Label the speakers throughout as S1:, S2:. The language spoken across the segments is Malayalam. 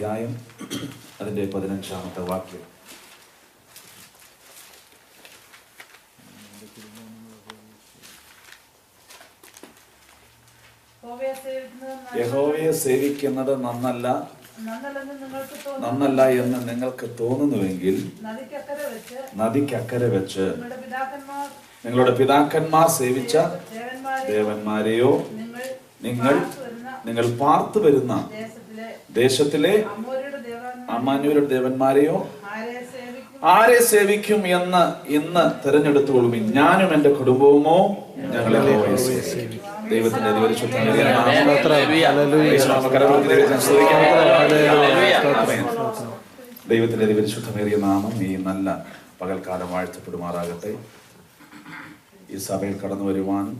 S1: അധ്യായം അതിൻ്റെ 15-ാമത്തെ വാക്യം. യഹോവയെ സേവിക്കുന്നത് നന്നല്ല എന്ന് നിങ്ങൾക്ക് തോന്നുന്നുവെങ്കിൽ നദിക്കക്കരെ വെച്ച് നിങ്ങളുടെ പിതാക്കന്മാർ സേവിച്ച ദേവന്മാരെയോ നിങ്ങൾ പാർത്തു വരുന്ന ദേശത്തിലെ അമ്മാന്യരുടെ ദേവന്മാരെയോ ആരെ സേവിക്കും എന്ന് ഇന്ന് തിരഞ്ഞെടുത്തുകൊള്ളും. ഞാനും എന്റെ കുടുംബവുമോ ഞങ്ങളെ ദൈവത്തിന്റെ ദൈവത്തിന്റെ അതിപരിശുദ്ധമേറിയ നാമം ഈ നല്ല പകൽക്കാലം വാഴ്ത്തപ്പെടുമാറാകട്ടെ. ഈ സഭയിൽ കടന്നു വരുവാനും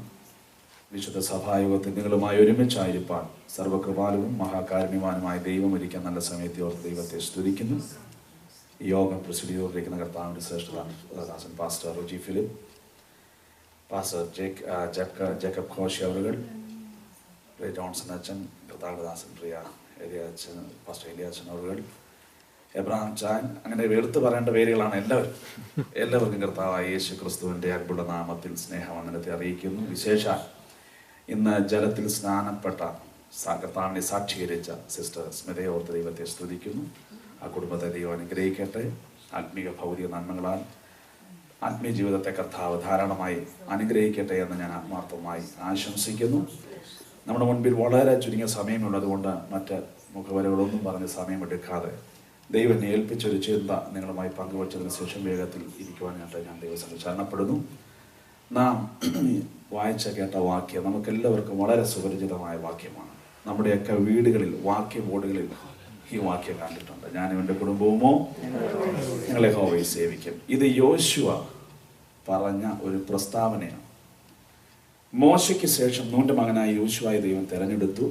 S1: വിശുദ്ധ സഭായോഗത്തിൽ നിങ്ങളുമായി ഒരുമിച്ചായിരിക്കാൻ സർവകൃപാലുവും മഹാകാരുണ്യവാനുമായ ദൈവം ഒരിക്കൽ നല്ല സമയത്തെ ഓർത്ത് ദൈവത്തെ സ്തുതിക്കുന്നു. ഈ യോഗം പ്രസിദ്ധീകരിക്കുന്ന കർത്താവിന്റെ ശ്രേഷ്ഠദാസൻ pastor Roji Philip, pastor Jacob Ghosh അവറുകൾ, ജോൺസൺ അച്ഛൻ, കർത്താവിന്റെ ദാസൻ പ്രിയ എലിയാച്ചൻ, പാസ്റ്റർ എലിയാച്ചൻ അവറുകൾ, എബ്രഹാം ചാൻ, അങ്ങനെ എടുത്തു പറയേണ്ട പേരുകളാണ് എല്ലാവർക്കും കർത്താവായ യേശു ക്രിസ്തുവിന്റെ അൻപുള്ള നാമത്തിൽ സ്നേഹവന്ദനത്തെ അറിയിക്കുന്നു. വിശേഷാൽ ഇന്ന് ജലത്തിൽ സ്നാനപ്പെട്ട കർത്താവിനെ സാക്ഷീകരിച്ച സിസ്റ്റർ സ്മിതയെ ഓർത്ത് ദൈവത്തെ സ്തുതിക്കുന്നു. ആ കുടുംബത്തെ ദൈവം അനുഗ്രഹിക്കട്ടെ. ആത്മീക ഭൗതിക നന്മകളാൽ ആത്മീയ ജീവിതത്തെ കർത്താവ് ധാരാളമായി അനുഗ്രഹിക്കട്ടെ എന്ന് ഞാൻ ആത്മാർത്ഥമായി ആശംസിക്കുന്നു. നമ്മുടെ മുൻപിൽ വളരെ ചുരുങ്ങിയ സമയമുള്ളതുകൊണ്ട് മറ്റ് മുഖവരകളൊന്നും പറഞ്ഞ് സമയമെടുക്കാതെ ദൈവം ഏൽപ്പിച്ചൊരു ചിന്ത നിങ്ങളുമായി പങ്കുവച്ചതിന് ശേഷം വേഗത്തിൽ ഇരിക്കുവാനായിട്ട് ഞാൻ ദൈവസംഘം ശരണപ്പെടുന്നു. നാം വായിച്ച കേട്ട വാക്യം നമുക്കെല്ലാവർക്കും വളരെ സുപരിചിതമായ വാക്യമാണ്. നമ്മുടെയൊക്കെ വീടുകളിൽ വാക്യ ബോർഡുകളിൽ ഈ വാക്യം കണ്ടിട്ടുണ്ട്. ഞാനും എൻ്റെ കുടുംബവുമോ ഞങ്ങളെ യഹോവയെ സേവിക്കും. ഇത് യോശുവ പറഞ്ഞ ഒരു പ്രസ്താവനയാണ്. മോശയ്ക്ക് ശേഷം നൂന്റെ മകനായ യോശുവയെ ദൈവം തെരഞ്ഞെടുത്തു,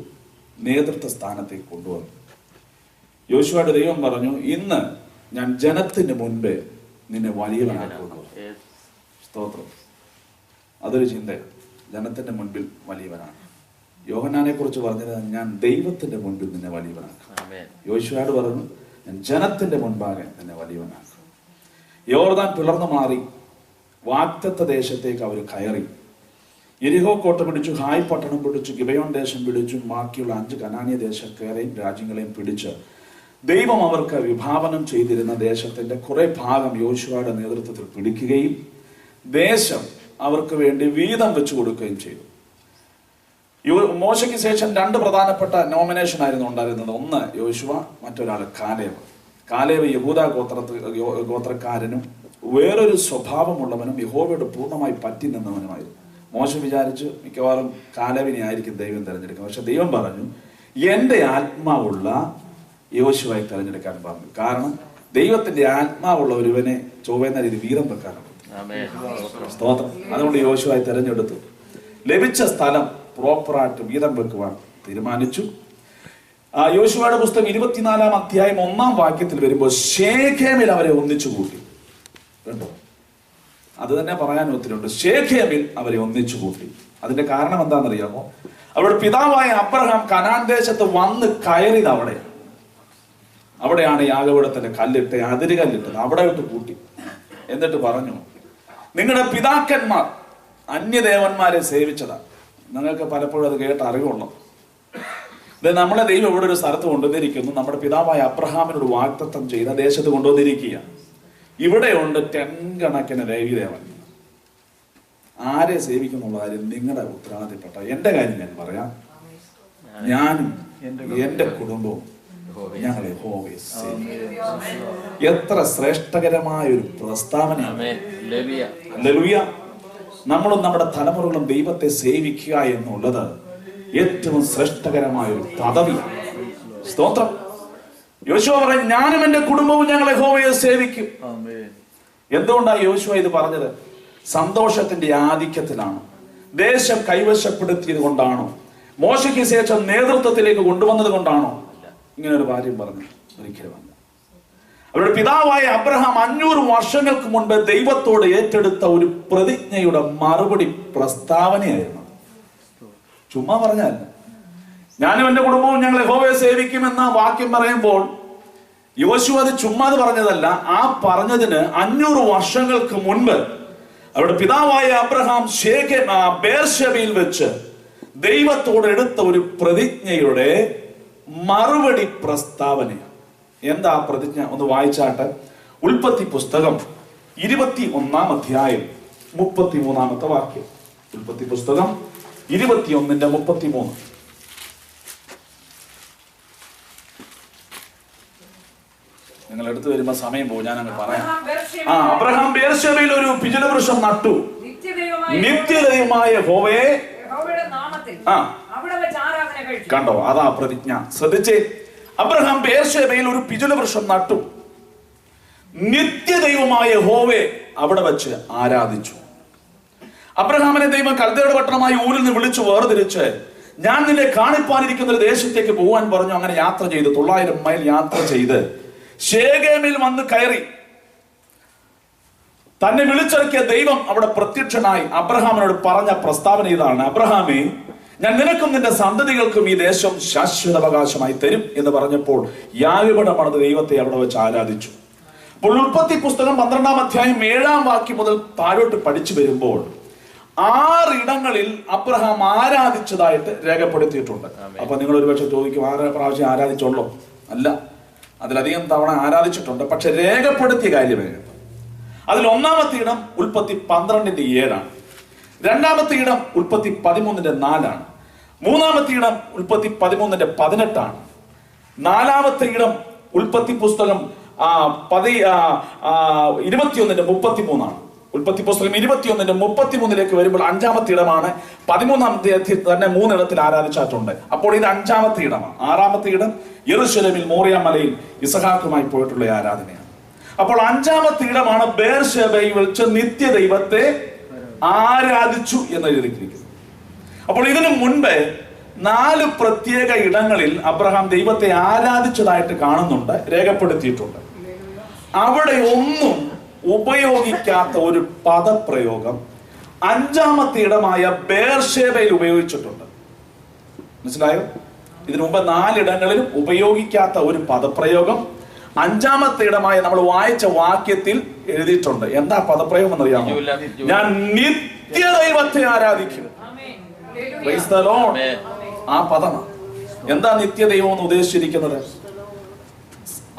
S1: നേതൃത്വ സ്ഥാനത്തേക്ക് കൊണ്ടുവന്നു. യോശുവയുടെ ദൈവം പറഞ്ഞു, ഇന്ന് ഞാൻ ജനത്തിന് മുൻപേ നിന്നെ വലിയവനാക്കുന്നു. സ്തോത്രം. അതൊരു ചിന്തയാണ്. ജനത്തിന്റെ മുൻപിൽ വലിയവനാണ്. യോഹന്നാനെ കുറിച്ച് പറഞ്ഞത്, ഞാൻ ദൈവത്തിന്റെ മുൻപിൽ നിന്നെ വലിയവനാക്കും. യോശുവയോട് പറഞ്ഞു, ഞാൻ ജനത്തിന്റെ മുൻപാകെ നിന്നെ വലിയവനാക്കും. യോർദാൻ പിളർന്നു മാറി വാഗ്ദത്ത ദേശത്തേക്ക് അവർ കയറി. യെരിഹോ കോട്ട പിടിച്ചു, ഹായ് പട്ടണം പിടിച്ചു, ഗിബയോൻ ദേശം പിടിച്ചു, ബാക്കിയുള്ള 5 കനാന്യ ദേശക്കാരെയും രാജ്യങ്ങളെയും പിടിച്ച് ദൈവം അവർക്ക് വിഭാവനം ചെയ്തിരുന്ന ദേശത്തിന്റെ കുറെ ഭാഗം യോശുവയുടെ നേതൃത്വത്തിൽ പിടിക്കുകയും ദേശം അവർക്ക് വേണ്ടി വീതം വെച്ചു കൊടുക്കുകയും ചെയ്തു. മോശയ്ക്ക് ശേഷം 2 പ്രധാനപ്പെട്ട നോമിനേഷൻ ആയിരുന്നു ഉണ്ടായിരുന്നത്. ഒന്ന് യോശുവ, മറ്റൊരാൾ കാലേബ്. കാലേബ് യഹൂദ ഗോത്രക്കാരനും വേറൊരു സ്വഭാവമുള്ളവനും യഹോവയോട് പൂർണ്ണമായി പറ്റി നിന്നവനുമായിരുന്നു. മോശ വിചാരിച്ചു മിക്കവാറും കാലേബിനെ ആയിരിക്കും ദൈവം തിരഞ്ഞെടുക്കുക. പക്ഷെ ദൈവം പറഞ്ഞു, എന്റെ ആത്മാവുള്ള യോശുവയെ തിരഞ്ഞെടുക്കാൻ പറഞ്ഞു. കാരണം ദൈവത്തിന്റെ ആത്മാവുള്ള ഒരുവനെ ചൊവ്വേന്ന രീതി വീതം വെക്കാനുണ്ട്. സ്തോത്രം. അതുകൊണ്ട് യോശുവയെ തിരഞ്ഞെടുത്തു. ലഭിച്ച സ്ഥലം പ്രോപ്പറായിട്ട് വീതം വെക്കുവാൻ തീരുമാനിച്ചു. യോശുവയുടെ പുസ്തകം 24-ാം അധ്യായം 1-ാം വാക്യത്തിൽ വരുമ്പോൾ ശേഖേമിൽ അവരെ ഒന്നിച്ചു കൂട്ടി. കണ്ടോ? അത് തന്നെ പറയാൻ ഒത്തിരിയുണ്ട്. ശേഖേമിൽ അവരെ ഒന്നിച്ചു കൂട്ടി. അതിന്റെ കാരണം എന്താണെന്നറിയാമോ? അവരുടെ പിതാവായ അബ്രഹാം കനാൻ ദേശത്ത് വന്ന് കയറിയത് അവിടെയാണ് യാഗപീഠത്തിന്റെ കല്ലിട്ട് അതിരുകല്ലിട്ടത്. അവിടെ ഇട്ട് കൂട്ടി. എന്നിട്ട് പറഞ്ഞു, നിങ്ങളുടെ പിതാക്കന്മാർ അന്യദേവന്മാരെ സേവിച്ചതാണ്. നിങ്ങൾക്ക് പലപ്പോഴും അത് കേട്ട അറിവുള്ളൂ. ഇത് നമ്മളെ ദൈവം ഇവിടെ ഒരു സ്ഥലത്ത് കൊണ്ടുവന്നിരിക്കുന്നു. നമ്മുടെ പിതാവായ അബ്രഹാമിനോട് വാഗ്ദത്തം ചെയ്ത ദേശത്ത് കൊണ്ടുവന്നിരിക്കുക. ഇവിടെയുണ്ട് 10 കണക്കിന് ദേവീദേവൻ. ആരെ സേവിക്കുന്നുള്ള കാര്യം നിങ്ങളുടെ ഉത്തരവാദിത്തപ്പെട്ട. എന്റെ കാര്യം ഞാൻ പറയാം. ഞാനും എന്റെ കുടുംബവും ഞങ്ങളെ യഹോവയെ സേവിക്കും. എത്ര ശ്രേഷ്ഠകരമായ ഒരു പ്രസ്താവനയാണ്. ഹല്ലേലൂയ. നമ്മളും നമ്മുടെ തലമുറകളും ദൈവത്തെ സേവിക്കുക എന്നുള്ളത് ഏറ്റവും ശ്രേഷ്ഠകരമായ ഒരു പദവിയാണ്. സ്തോത്രം. യോശുവ പറയും, ഞാനും എന്റെ കുടുംബവും ഞങ്ങളെ യഹോവയെ സേവിക്കും. എന്തുകൊണ്ടാണ് യോശുവ ഇത് പറഞ്ഞത്? സന്തോഷത്തിന്റെ ആധിക്യത്തിലാണ്? ദേശം കൈവശപ്പെടുത്തിയത് കൊണ്ടാണോ? മോശയ്ക്ക് ശേഷം നേതൃത്വത്തിലേക്ക് കൊണ്ടുവന്നത് കൊണ്ടാണോ ഇങ്ങനെ ഒരു കാര്യം പറഞ്ഞു? ഒരിക്കലുമല്ല. അവരുടെ പിതാവായ അബ്രഹാം 500 വർഷങ്ങൾക്ക് മുൻപ് ദൈവത്തോട് ഏറ്റെടുത്ത ഒരു പ്രതിജ്ഞയുടെ മറുപടി പ്രസ്താവനയായിരുന്നു. ചുമ്മാ പറഞ്ഞല്ല. ഞാനും എന്റെ കുടുംബവും ഞങ്ങൾ യഹോവയെ സേവിക്കുമെന്ന വാക്യം പറയുമ്പോൾ യോശുവ അത് ചുമ്മാതെ പറഞ്ഞതല്ല. ആ പറഞ്ഞതിന് 500 വർഷങ്ങൾക്ക് മുൻപ് അവരുടെ പിതാവായ അബ്രഹാം ബേർശേബയിൽ വെച്ച് ദൈവത്തോട് എടുത്ത ഒരു പ്രതിജ്ഞയുടെ മറുപടി പ്രസ്താവനയാണ്. എന്താ പ്രതിജ്ഞ? ഒന്ന് വായിച്ചാട്ടെ. ഉൽപ്പത്തി പുസ്തകം 21-ാം അധ്യായം 33-ാമത്തെ വാക്യം. ഉൽപ്പത്തി പുസ്തകം 21:33. നിങ്ങൾ എടുത്തു വരുമ്പോ സമയം പോകും, ഞാൻ അങ്ങ് പറയാം. അബ്രഹാം ബേർശേബയിൽ ഒരു പിചുലവൃക്ഷം നട്ടു. നിത്യദൈവമായ യഹോവയെ കണ്ടോ? അതാ പ്രതിജ്ഞ. ശ്രദ്ധിച്ചേ, അബ്രഹാം ബേർശേബയിൽ ഒരു പിചുലവൃക്ഷം നട്ടു. നിത്യദൈവമായ യഹോവയെ അവിടെ വെച്ച് ആരാധിച്ചു. അബ്രഹാമിനെ ദൈവം കൽദയുടെ പട്ടണമായ ഊരിൽ നിന്ന് വിളിച്ചു വേർതിരിച്ച്, ഞാൻ നിന്നെ കാണിപ്പാനിരിക്കുന്ന ഒരു ദേശത്തേക്ക് പോകാൻ പറഞ്ഞു. അങ്ങനെ യാത്ര ചെയ്ത് 900 മൈൽ യാത്ര ചെയ്ത് ശേഖേമിൽ വന്ന് കയറി. തന്നെ വിളിച്ചിറക്കിയ ദൈവം അവിടെ പ്രത്യക്ഷനായി അബ്രഹാമിനോട് പറഞ്ഞ പ്രസ്താവന ഇതാണ്: അബ്രഹാമേ, ഞാൻ നിനക്കും നിന്റെ സന്തതികൾക്കും ഈ ദേശം ശാശ്വത അവകാശമായി തരും എന്ന് പറഞ്ഞപ്പോൾ യാഗപീഠം പണിത് ദൈവത്തെ അവിടെ വെച്ച് ആരാധിച്ചു. അപ്പോൾ ഉൽപ്പത്തി പുസ്തകം 12-ാം അധ്യായം 7-ാം വാക്യം മുതൽ താഴോട്ട് പഠിച്ചു വരുമ്പോൾ 6 ഇടങ്ങളിൽ അബ്രഹാം ആരാധിച്ചതായിട്ട് രേഖപ്പെടുത്തിയിട്ടുണ്ട്. അപ്പൊ നിങ്ങൾ ഒരു പക്ഷെ ചോദിക്കും, 6 പ്രാവശ്യം ആരാധിച്ചോളൂ? അല്ല, അതിലധികം തവണ ആരാധിച്ചിട്ടുണ്ട്. പക്ഷെ രേഖപ്പെടുത്തിയ കാര്യമേ. അതിൽ 1-ാമത്തെ ഇടം ഉൽപ്പത്തി 12:7 രണ്ടാമത്തെ ഇടം ഉൽപ്പത്തി 13:4 മൂന്നാമത്തെ ഇടം ഉൽപ്പത്തി 13:18 നാലാമത്തെ ഇടം ഉൽപ്പത്തി പുസ്തകം 21:33 ഉൽപ്പത്തി പുസ്തകം 21:33 വരുമ്പോൾ 5-ാമത്തെ ഇടമാണ്. 13-ാമത്തെ തന്നെ 3 ഇടത്തിൽ ആരാധിച്ചിട്ടുണ്ട്. അപ്പോൾ ഇത് 5-ാമത്തെ ഇടമാണ്. 6-ാമത്തെ ഇടം യെരൂശലേമിൽ മോറിയ മലയിൽ ഇസഹാക്കുമായി പോയിട്ടുള്ള ആരാധനയാണ്. അപ്പോൾ 5-ാമത്തെ ഇടമാണ് ബേർശേബയിൽ വെച്ച് നിത്യദൈവത്തെ ആരാധിച്ചു എന്ന് എഴുതിയിരിക്കുന്നു. അപ്പോൾ ഇതിനു മുൻപ് 4 പ്രത്യേക ഇടങ്ങളിൽ അബ്രഹാം ദൈവത്തെ ആരാധിച്ചതായിട്ട് കാണുന്നുണ്ട്, രേഖപ്പെടുത്തിയിട്ടുണ്ട്. അവിടെ ഒന്നും ഉപയോഗിക്കാത്ത ഒരു പദപ്രയോഗം 5-ാമത്തെ ഇടമായ ബേർശേബയിൽ ഉപയോഗിച്ചിട്ടുണ്ട്. മനസ്സിലായോ? ഇതിനു മുമ്പ് 4 ഇടങ്ങളിലും ഉപയോഗിക്കാത്ത ഒരു പദപ്രയോഗം 5-ാമത്തെ ഇടമായ നമ്മൾ വായിച്ച വാക്യത്തിൽ എഴുതിയിട്ടുണ്ട്. എന്താ പദപ്രയോഗം എന്നറിയാമോ? ഞാൻ നിത്യദൈവത്തെ ആരാധിക്കും. ആ പദമാണ്. എന്താ നിത്യദൈവം എന്ന് ഉദ്ദേശിച്ചിരിക്കുന്നത്?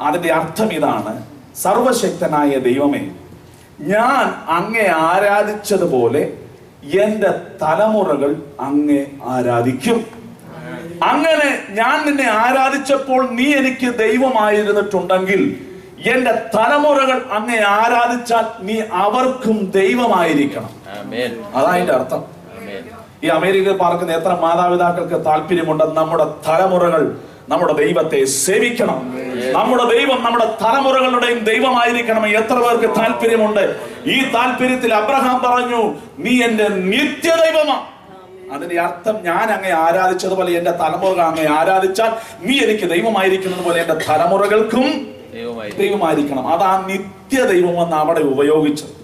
S1: അതിന്റെ അർത്ഥം ഇതാണ്: സർവശക്തനായ ദൈവമേ, ഞാൻ അങ്ങേ ആരാധിച്ചതുപോലെ എന്റെ തലമുറകൾ അങ്ങേ ആരാധിക്കും. അങ്ങനെ ഞാൻ നിന്നെ ആരാധിച്ചപ്പോൾ നീ എനിക്ക് ദൈവമായിരുന്നിട്ടുണ്ടെങ്കിൽ എന്റെ തലമുറകൾ അങ്ങേ ആരാധിച്ചാൽ നീ അവർക്കും ദൈവമായിരിക്കണം. അതാ അതിന്റെ അർത്ഥം. ഈ അമേരിക്കയിൽ പാർക്കുന്ന എത്ര മാതാപിതാക്കൾക്ക് താല്പര്യമുണ്ട് നമ്മുടെ തലമുറകൾ നമ്മുടെ ദൈവത്തെ സേവിക്കണം, നമ്മുടെ ദൈവം നമ്മുടെ തലമുറകളുടെയും ദൈവമായിരിക്കണം? എത്ര പേർക്ക് താല്പര്യമുണ്ട്? ഈ താല്പര്യത്തിൽ അബ്രഹാം പറഞ്ഞു, നീ എന്റെ നിത്യദൈവമാണ്. അതിന്റെ അർത്ഥം, ഞാൻ അങ്ങേ ആരാധിച്ചതുപോലെ എന്റെ തലമുറകൾ അങ്ങേ ആരാധിച്ചാൽ നീ എനിക്ക് ദൈവമായിരിക്കുന്നത് പോലെ എന്റെ തലമുറകൾക്കും ദൈവമായിരിക്കണം. അതാ നിത്യദൈവമെന്ന് അവിടെ ഉപയോഗിച്ചത്.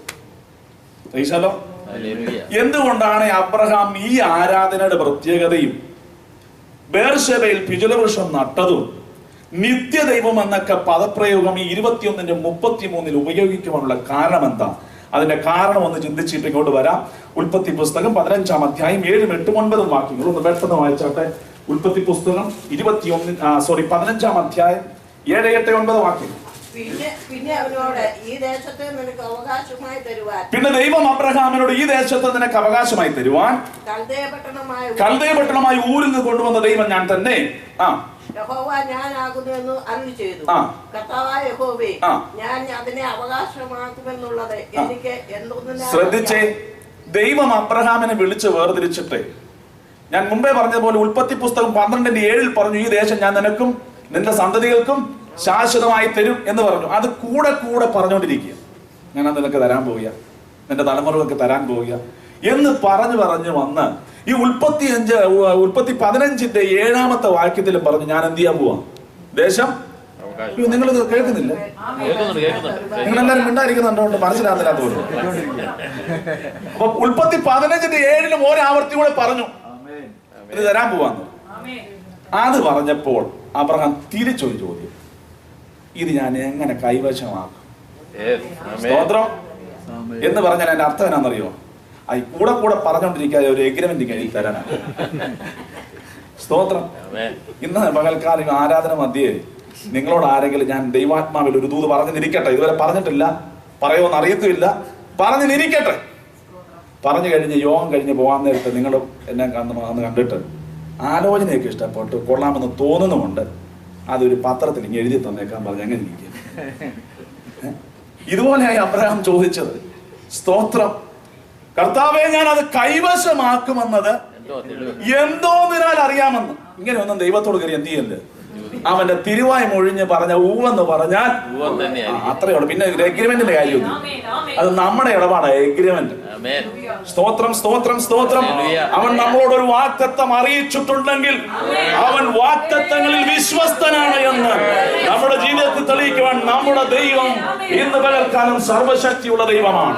S1: എന്തുകൊണ്ടാണ് അബ്രഹാം ഈ ആരാധനയുടെ പ്രത്യേകതയും ബേർശേബയിൽ പിചുലവൃക്ഷം നട്ടതും നിത്യദൈവം എന്നൊക്കെ പദപ്രയോഗം ഈ 21:33 ഉപയോഗിക്കുവാനുള്ള കാരണം എന്താ? അതിന്റെ കാരണം ഒന്ന് ചിന്തിച്ചിട്ട് ഇങ്ങോട്ട് വരാം. ഉൽപ്പത്തി പുസ്തകം 15-ാം അധ്യായം 7, 8, 9 വാക്യങ്ങൾ ഒന്ന് പെട്ടെന്ന് വായിച്ചാട്ടെ. ഉൽപ്പത്തി പുസ്തകം 15-ാം അധ്യായം 7, 8, 9 വാക്യങ്ങൾ. പിന്നെ ദൈവം അബ്രഹാമിനോട് ഈ ദേശത്ത് നിനക്ക് അവകാശമായി തരുവാൻ കൽദയ പട്ടണമായ ഊരിൽ നിന്ന് കൊണ്ടുവന്ന ദൈവം ഞാൻ തന്നെ. ശ്രദ്ധിച്ചേ, ദൈവം അബ്രഹാമിനെ വിളിച്ച് വേർതിരിച്ചിട്ട്, ഞാൻ മുമ്പേ പറഞ്ഞതുപോലെ ഉൽപ്പത്തി പുസ്തകം 12:7 പറഞ്ഞു, ഈ ദേശം ഞാൻ നിനക്കും നിന്റെ സന്തതികൾക്കും ശാശ്വതമായി തരും എന്ന് പറഞ്ഞു. അത് കൂടെ കൂടെ പറഞ്ഞുകൊണ്ടിരിക്കുക, ഞാൻ നിനക്ക് തരാൻ പോവുക, നിന്റെ തലമുറകൾക്ക് തരാൻ പോവുക എന്ന് പറഞ്ഞു വന്ന് ഈ ഉൽപ്പത്തി 15-ന്റെ 7-ാമത്തെ വാക്യത്തിൽ പറഞ്ഞു, ഞാൻ എന്ത് ചെയ്യാൻ പോവാ? ദേശം. നിങ്ങളിത് കേൾക്കുന്നില്ല? നിങ്ങളെല്ലാരും മിണ്ടായിരിക്കുന്നുണ്ടോണ്ട് മനസ്സിലാകുന്നില്ലാത്ത പോലെ. അപ്പൊ ഉൽപ്പത്തി 15-ന്റെ 7-ലും ഒരാവർത്തി കൂടെ പറഞ്ഞു ഇത് തരാൻ പോവാന്ന്. അത് പറഞ്ഞപ്പോൾ അബ്രഹാം തിരിച്ചൊരു ചോദ്യം, ഇത് ഞാൻ എങ്ങനെ കൈവശമാക്കും? സ്തോത്രം എന്ന് പറഞ്ഞാൽ എന്റെ അർത്ഥം എന്നാണെന്നറിയോ? കൂടെ കൂടെ പറഞ്ഞുകൊണ്ടിരിക്കാതെ ഒരു എഗ്രിമെന്റ് കഴിഞ്ഞ് തരാനാണ്. സ്തോത്രം. ഇന്ന് പകൽക്കാലം ആരാധന മധ്യേ നിങ്ങളോട് ആരെങ്കിലും ഞാൻ ദൈവാത്മാവിൽ ഒരു ദൂത് പറഞ്ഞിരിക്കട്ടെ, ഇതുവരെ പറഞ്ഞിട്ടില്ല, പറയുമെന്ന് അറിയത്തുമില്ല, പറഞ്ഞിരിക്കട്ടെ. പറഞ്ഞു കഴിഞ്ഞ് യോഗം കഴിഞ്ഞ് പോകാൻ നേരത്തെ നിങ്ങൾ എന്നെ വന്ന് കണ്ടിട്ട് ആലോചനയൊക്കെ ഇഷ്ടപ്പെട്ട് കൊള്ളാമെന്ന് തോന്നുന്നുമുണ്ട്, അതൊരു പത്രത്തിൽ ഇങ്ങനെ എഴുതി തന്നേക്കാൻ പറഞ്ഞ് അങ്ങനെ ഇരിക്കും. ഇതുപോലെയായി അബ്രഹാം ചോദിച്ചത്. സ്തോത്രം. കർത്താവേ, ഞാൻ അത് കൈവശമാക്കുമെന്നത് എന്തോന്നിനാൽ അറിയാമെന്ന്. ഇങ്ങനെ ഒന്നും ദൈവത്തോട് കയറി എന്ത് ചെയ്യല്ലേ? അവന്റെ തിരുവായി മൊഴിഞ്ഞ് പറഞ്ഞ ഊവെന്ന് പറഞ്ഞാൽ അത്രയോട്. പിന്നെ എഗ്രിമെന്റിന്റെ കാര്യമൊന്നും, അത് നമ്മുടെ ഇടപാടാണ് എഗ്രിമെന്റ്. സ്തോത്രം, സ്തോത്രം, സ്തോത്രം. അവൻ നമ്മളോട് ഒരു വാഗ്ദത്തം അറിയിച്ചിട്ടുണ്ടെങ്കിൽ അവൻ വാഗ്ദത്തങ്ങളിൽ വിശ്വസ്തനാണ് എന്ന് നമ്മുടെ ജീവിതത്തിൽ തെളിയിക്കുവാൻ നമ്മുടെ ദൈവം ഇന്ന് പകൽക്കാലം സർവശക്തിയുള്ള ദൈവമാണ്.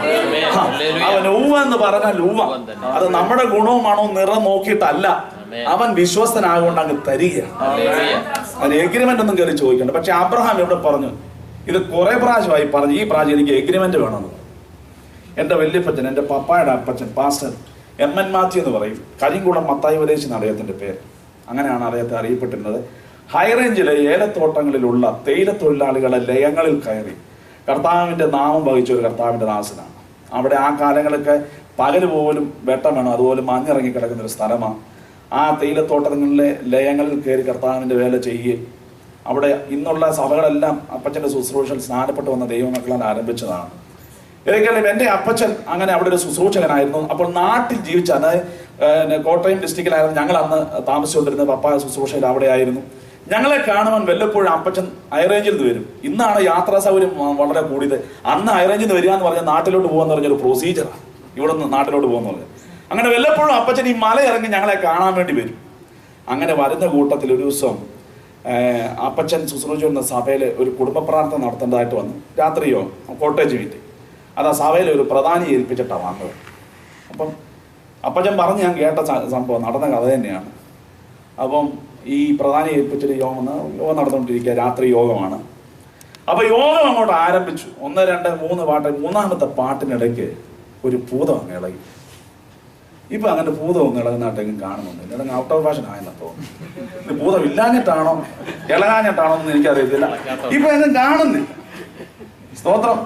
S1: അവൻ ഊവെന്ന് പറഞ്ഞാൽ ഊവ. അത് നമ്മുടെ ഗുണവുമാണോ നിറം നോക്കിയിട്ടല്ല, അവൻ വിശ്വസ്തനാകൊണ്ട് അങ്ങ് തരികയാണ്. അതിന് എഗ്രിമെന്റ് ഒന്നും കയറി ചോദിക്കണ്ട. പക്ഷെ അബ്രഹാം ഇവിടെ പറഞ്ഞു, ഇത് കുറെ പ്രാവശ്യമായി പറഞ്ഞു, ഈ പ്രാവശ്യം എനിക്ക് എഗ്രിമെന്റ് വേണമെന്ന്. എൻ്റെ വല്യപ്പച്ചൻ, എൻ്റെ പപ്പായുടെ അപ്പച്ചൻ പാസ്റ്റർ എം.എൻ. മാത്യു എന്ന് പറയും, കരിങ്കുളം മത്തായി ഉപദേശി എന്ന അദ്ദേഹത്തിന്റെ പേര്. അങ്ങനെയാണ് അദ്ദേഹത്തെ അറിയപ്പെട്ടിരുന്നത്. ഹൈറേഞ്ചിലെ ഏലത്തോട്ടങ്ങളിലുള്ള തേയിലത്തൊഴിലാളികളെ ലയങ്ങളിൽ കയറി കർത്താവിന്റെ നാമം വഹിച്ച ഒരു കർത്താവിന്റെ ദാസനാണ്. അവിടെ ആ കാലങ്ങളൊക്കെ പകല് പോലും വെട്ടം വേണം, അതുപോലെ മഞ്ഞിറങ്ങി കിടക്കുന്ന ഒരു സ്ഥലമാണ്. ആ തേയിലത്തോട്ടങ്ങളിലെ ലയങ്ങളിൽ കയറി കർത്താവിന്റെ വേല ചെയ്യുകയും അവിടെ ഇന്നുള്ള സഭകളെല്ലാം അപ്പച്ചന്റെ ശുശ്രൂഷയിൽ സ്നാനപ്പെട്ട് വന്ന ദൈവമക്കളാൽ ആരംഭിച്ചതാണ്. ഏതെങ്കിലും എൻ്റെ അപ്പച്ചൻ അങ്ങനെ അവിടെ ഒരു ശുശ്രൂഷകനായിരുന്നു. അപ്പോൾ നാട്ടിൽ ജീവിച്ച, അതായത് കോട്ടയം ഡിസ്ട്രിക്റ്റിലായിരുന്നു ഞങ്ങൾ അന്ന് താമസിച്ചുകൊണ്ടിരുന്നത്. പപ്പ ശുശ്രൂഷയിൽ അവിടെ ആയിരുന്നു. ഞങ്ങളെ കാണുവാൻ വല്ലപ്പോഴും അപ്പച്ചൻ ഹൈറേഞ്ചിൽ നിന്ന് വരും. ഇന്നാണ് യാത്രാ സൗകര്യം വളരെ കൂടിയത്. അന്ന് ഹൈറേഞ്ചിൽ നിന്ന് വരിക എന്ന് പറഞ്ഞാൽ നാട്ടിലോട്ട് പോകാന്ന് പറഞ്ഞൊരു പ്രൊസീജിയറാണ്, ഇവിടെ നിന്ന് നാട്ടിലോട്ട് പോകുന്ന പറഞ്ഞാൽ. അങ്ങനെ വല്ലപ്പോഴും അപ്പച്ചൻ ഈ മല ഇറങ്ങി ഞങ്ങളെ കാണാൻ വേണ്ടി വരും. അങ്ങനെ വരുന്ന കൂട്ടത്തിൽ ഒരു ദിവസം അപ്പച്ചൻ ശുശ്രൂഷ എന്ന സഭയിൽ ഒരു കുടുംബ പ്രാർത്ഥന നടത്തേണ്ടതായിട്ട് വന്നു. രാത്രിയോ കോട്ടേജ് വീട്ടിൽ അത് ആ സഭയിൽ ഒരു പ്രധാനി ഏൽപ്പിച്ചിട്ടാണ് വന്നത്. അപ്പം അപ്പച്ചൻ പറഞ്ഞ് ഞാൻ കേട്ട സംഭവം, നടന്ന കഥ തന്നെയാണ്. അപ്പം ഈ പ്രധാനി ഏൽപ്പിച്ചിട്ട് യോഗം നടന്നുകൊണ്ടിരിക്കുക, രാത്രി യോഗമാണ്. അപ്പം യോഗം അങ്ങോട്ട് ആരംഭിച്ചു. 1, 2, 3 പാട്ട്. മൂന്നാമത്തെ പാട്ടിനിടയ്ക്ക് ഒരു ഭൂതം അങ്ങ് ഇളകി. ഇപ്പം അങ്ങനെ ഭൂതം ഒന്ന് ഇളകുന്നതായിട്ടെങ്കിലും കാണുന്നുണ്ട്. ഇളങ്ങ് ഔട്ട് ഓഫ് ഫാഷൻ ആയെന്നപ്പോ ഇത് ഭൂതം ഇല്ലാഞ്ഞിട്ടാണോ ഇളകാഞ്ഞിട്ടാണോ എന്ന് എനിക്കറിയത്തില്ല. ഇപ്പൊ എങ്ങും കാണുന്നില്ല. സ്തോത്രം.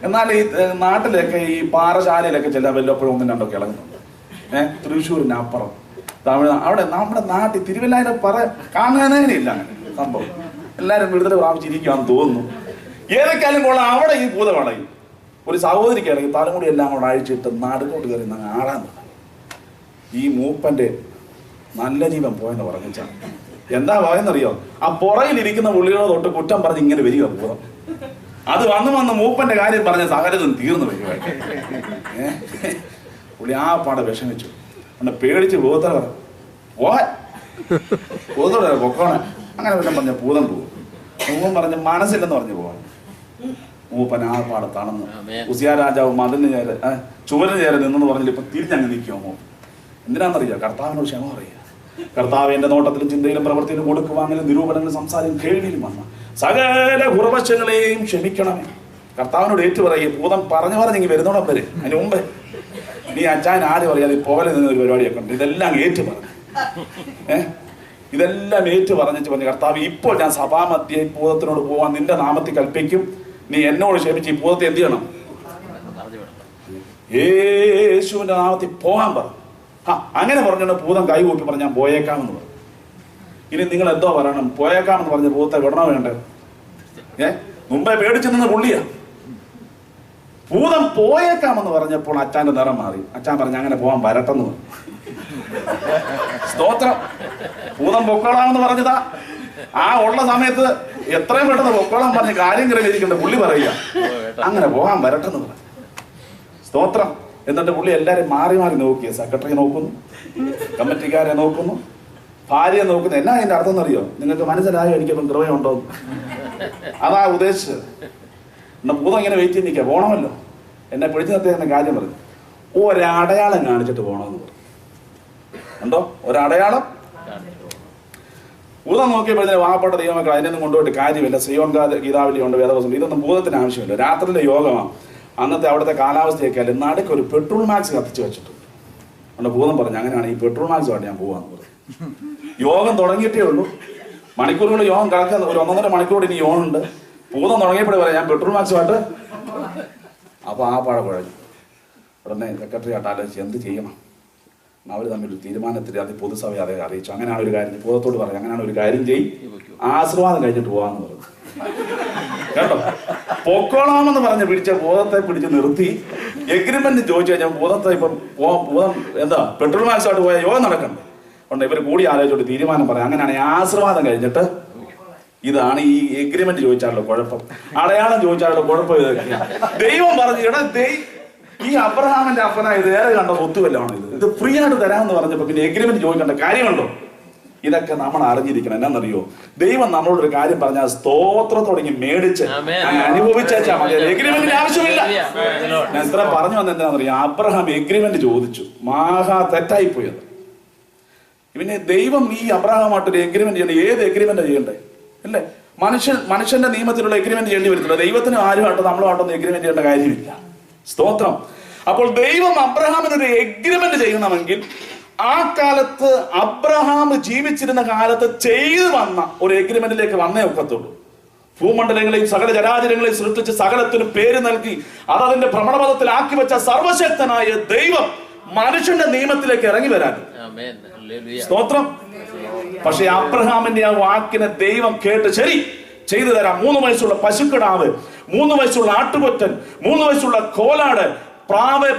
S1: എന്നാൽ ഈ നാട്ടിലൊക്കെ ഈ പാറശാലയിലൊക്കെ ചെല്ലാൻ വല്ലപ്പോഴും 1, 2 ഇളകുന്നുണ്ട്. തൃശ്ശൂരിന് അപ്പുറം തമിഴ്നാട്, അവിടെ നമ്മുടെ നാട്ടിൽ തിരുവല്ലായിലെ കാണാനേ ഇല്ല അങ്ങനെ സംഭവം. എല്ലാവരും വിടുതൽ പ്രാപിച്ചിരിക്കുകയാണെന്ന് തോന്നുന്നു. ഏതൊക്കെയാലും കൊള്ളാം, അവിടെ ഈ ഭൂതം ഇളകി. ഒരു സഹോദരിക്കാണെങ്കിൽ തലമുടി എല്ലാം കൂടെ അഴിച്ചിട്ട് നടുക്കോട്ട് കയറി ആടാൻ തുടങ്ങി. ഈ മൂപ്പന്റെ നല്ല ജീവൻ പോയെന്ന് പറഞ്ഞാൽ എന്താ പോയെന്നറിയോ? ആ പുറയിലിരിക്കുന്ന പുള്ളികളെ തൊട്ട് കുറ്റം പറഞ്ഞ് ഇങ്ങനെ വരിക ഭൂതം. അത് വന്ന് മൂപ്പന്റെ കാര്യം പറഞ്ഞ സകലതും തീർന്നു വരിക. പുള്ളി ആ പാടെ വിഷമിച്ചു. എന്നെ പേടിച്ച് ഭൂതത്തോടെ പൊക്കോണെ അങ്ങനെ വല്ലതും പറഞ്ഞ ഭൂതം പോകും. മൂപ്പൻ പറഞ്ഞ് മനസ്സില്ലെന്ന് പറഞ്ഞു പോവാൻ. മൂപ്പൻ ആ പാടെ തണന്ന് ഉസിയാ രാജാവ് മതിലിന് ചേര് ചുവരിന് ചേര് നിന്നെന്ന് പറഞ്ഞില്ല. ഇപ്പൊ തിരിഞ്ഞങ്ങ് നിൽക്കുമോ മൂപ്പൻ? എന്തിനാണെന്നറിയാം? കർത്താവിനോട് ക്ഷമ പറയുക. കർത്താവ് എന്റെ നോട്ടത്തിലും ചിന്തയിലും പ്രവൃത്തിയിലും കൊടുക്കുവാങ്കിലും നിരൂപണങ്ങളും സംസാരം കേൾവിയിലും വന്ന സകല കുറവശങ്ങളെയും ക്ഷമിക്കണമേ. കർത്താവിനോട് ഏറ്റു പറയുക. ഭൂതം പറഞ്ഞെങ്കിൽ വരുന്നോടം വരെ അതിന് മുമ്പേ നീ അച്ചാൻ ആര് പറയാതെ പോലെ നിന്നൊരു പരിപാടിയൊക്കെ ഉണ്ട്. ഇതെല്ലാം ഏറ്റു പറഞ്ഞു. ഇതെല്ലാം ഏറ്റു പറഞ്ഞിട്ട് പറഞ്ഞു, കർത്താവ് ഇപ്പോൾ ഞാൻ സഭാമധ്യേ ഭൂതത്തിനോട് പോവാൻ നിന്റെ നാമത്തിൽ കൽപ്പിക്കും. നീ എന്നോട് ക്ഷമിച്ച് ഈ ഭൂതത്തെ എന്ത് ചെയ്യണം? യേശുവിന്റെ നാമത്തിൽ പോകാൻ പറഞ്ഞു. അങ്ങനെ പറഞ്ഞാണ് ഭൂതം കൈകൂപ്പി പറഞ്ഞ് ഞാൻ പോയേക്കാമെന്ന് പറഞ്ഞു. ഇനി നിങ്ങൾ എന്തോ പറയണം? പോയേക്കാമെന്ന് പറഞ്ഞ ഭൂതത്തെ വിടണോ വേണ്ടേ? മുമ്പേ പേടിച്ചു നിന്ന് പുള്ളിയാ. ഭൂതം പോയേക്കാമെന്ന് പറഞ്ഞപ്പോൾ അച്ചാന്റെ നിറം മാറി. അച്ചാൻ പറഞ്ഞ അങ്ങനെ പോകാൻ വരട്ടെന്ന് പറഞ്ഞു. സ്തോത്രം. ഭൂതം പൊക്കോളാമെന്ന് പറഞ്ഞതാ. ആ ഉള്ള സമയത്ത് എത്രയും പെട്ടെന്ന് പൊക്കോളാൻ പറഞ്ഞ് കാര്യം ക്രമീകരിക്കേണ്ട പുള്ളി പറയുക അങ്ങനെ പോകാൻ വരട്ടെന്ന് പറഞ്ഞു. സ്തോത്രം. എന്നിട്ട് പുള്ളി എല്ലാവരും മാറി മാറി നോക്കിയ. സെക്രട്ടറി നോക്കുന്നു, കമ്മിറ്റിക്കാരെ നോക്കുന്നു, ഭാര്യയെ നോക്കുന്നു. എന്നാ അതിന്റെ അർത്ഥം എന്നറിയോ? നിങ്ങൾക്ക് മനസ്സിലായോ എനിക്കിപ്പം കൃപയുണ്ടോ? അതാ ഉദ്ദേശിച്ചത്. എന്നാ ഭൂതം ഇങ്ങനെ വെയിറ്റ് ചെയ്ത് നിൽക്കുക. പോകണമല്ലോ. എന്നെ പിടിച്ചു നിർത്തിയ കാര്യം പറഞ്ഞു. ഒരടയാളം കാണിച്ചിട്ട് പോകണമെന്ന് പറഞ്ഞു. ഉണ്ടോ? ഒരടയാളം. ഭൂതം നോക്കിയപ്പോഴത്തേന് വാപ്പയുടെ ദൈവമക്കൾ അതിനൊന്നും കൊണ്ടുപോയിട്ട് കാര്യമില്ല. സിയോൻ ഗീതാവലിയുണ്ട്, വേദവസം, ഇതൊന്നും ഭൂതത്തിന് ആവശ്യമില്ല. രാത്രിയിലെ യോഗമാണ്. അന്നത്തെ അവിടുത്തെ കാലാവസ്ഥയൊക്കെ അല്ല. നടുക്ക് ഒരു പെട്രോൾ മാക്സ് കത്തിച്ച് വെച്ചിട്ടുണ്ട്. അതുകൊണ്ട് ഭൂതം പറഞ്ഞു, അങ്ങനെയാണ് ഈ പെട്രോൾ മാക്സുമായിട്ട് ഞാൻ പോവാന്ന് പറഞ്ഞു. യോഗം തുടങ്ങിയിട്ടേ ഉള്ളൂ, മണിക്കൂറുകൾ യോഗം കിടക്കുന്ന, ഒരു 1.5 മണിക്കൂർ ഇനി യോഗം ഉണ്ട്. ഭൂതം തുടങ്ങിയപ്പോഴേ പറയാം ഞാൻ പെട്രോൾ മാക്സുമായിട്ട്. അപ്പോൾ ആ പാടെ കുഴഞ്ഞു. ഉടനെ സെക്രട്ടറി ആയിട്ട് ആലോചിച്ച് എന്ത് ചെയ്യണം. അവർ തമ്മിൽ തീരുമാനത്തിൽ അത് പൊതുസഭയെ അതേ അറിയിച്ചു. അങ്ങനെയാണ് ഒരു കാര്യം, ഭൂതത്തോട് പറയും, അങ്ങനെയാണ് ഒരു കാര്യം ചെയ്യും, ആശീർവാദം കഴിഞ്ഞിട്ട് പോവാന്ന് പറഞ്ഞു. കേട്ടോ, പൊക്കോളാമെന്ന് പറഞ്ഞ് പിടിച്ച ഭൂതത്തെ പിടിച്ച് നിർത്തി എഗ്രിമെന്റ് ചോദിച്ചു കഴിഞ്ഞാൽ ഭൂതത്തെ ഇപ്പം ഭൂതം എന്താ പെട്രോൾ മാക്സുമായിട്ട് പോയ യോഗം നടക്കണ്ടേ. ഉണ്ട് ഇവർ കൂടി ആലോചിച്ചോട്ട് തീരുമാനം പറയാം. അങ്ങനെയാണെങ്കിൽ ആശീർവാദം കഴിഞ്ഞിട്ട്, ഇതാണ് ഈ എഗ്രിമെന്റ് ചോദിച്ചാലുള്ള കുഴപ്പം, അടയാളം ചോദിച്ചാലുള്ള കുഴപ്പം. ഇതൊക്കെയാണ് ദൈവം പറഞ്ഞു, എടാ ഈ അബ്രഹാമിന്റെ അപ്പനായ ഇത് ഏറെ കണ്ട ഒത്തുവല്ലാണ് ഇത് ഫ്രീ ആയിട്ട് തരാമെന്ന് പറഞ്ഞപ്പോ പിന്നെ എഗ്രിമെന്റ് ചോദിക്കേണ്ട കാര്യമുണ്ടോ? ഇതൊക്കെ നമ്മൾ അറിഞ്ഞിരിക്കണം. എന്നാന്നറിയോ, ദൈവം നമ്മളോടൊരു കാര്യം പറഞ്ഞാൽ സ്തോത്രത്തോടെ മേടിച്ച് അനുഭവിച്ചാൽ മതി. എഗ്രിമെന്റിന് ആവശ്യമില്ല. ഞാൻ ഇത്ര പറഞ്ഞു വന്നത് എന്താണെന്നറിയോ, അബ്രഹാം എഗ്രിമെന്റ് ചോദിച്ചു, തെറ്റായി പോയത്. പിന്നെ ദൈവം ഈ അബ്രഹാമായിട്ടൊരു എഗ്രിമെന്റ് ചെയ്യണ്ടേ? ഏത് എഗ്രിമെന്റ് ചെയ്യണ്ടേ? അല്ലേ, മനുഷ്യന്റെ നിയമത്തിലുള്ള എഗ്രിമെന്റ് ചെയ്യേണ്ടി വരുന്നില്ല. ദൈവത്തിന് ആരുമായിട്ടോ നമ്മളുമായിട്ടൊന്നും എഗ്രിമെന്റ് ചെയ്യേണ്ട കാര്യമില്ല. സ്തോത്രം. അപ്പോൾ ദൈവം അബ്രഹാമിനൊരു എഗ്രിമെന്റ് ചെയ്യണമെങ്കിൽ ആ കാലത്ത് അബ്രഹാം ജീവിച്ചിരുന്ന കാലത്ത് ചെയ്തു വന്ന ഒരു എഗ്രിമെന്റിലേക്ക് വന്നേ ഒക്കത്തുള്ളൂ. ഭൂമണ്ഡലങ്ങളെയും സകല ജരാചരങ്ങളെയും സൃഷ്ടിച്ച് സകലത്തിനും പേര് നൽകി അതതിന്റെ ഭ്രമണപഥത്തിലാക്കി വെച്ച സർവശക്തനായ ദൈവം മനുഷ്യന്റെ നിയമത്തിലേക്ക് ഇറങ്ങി വരാൻ. സ്തോത്രം. പക്ഷെ അബ്രഹാമിന്റെ ആ വാക്കിനെ ദൈവം കേട്ട് ശരി ചെയ്തു തരാം. 3 വയസ്സുള്ള പശുക്കിടാവ്, 3 വയസ്സുള്ള ആട്ടുകൊറ്റൻ, 3 വയസ്സുള്ള കോലാട്,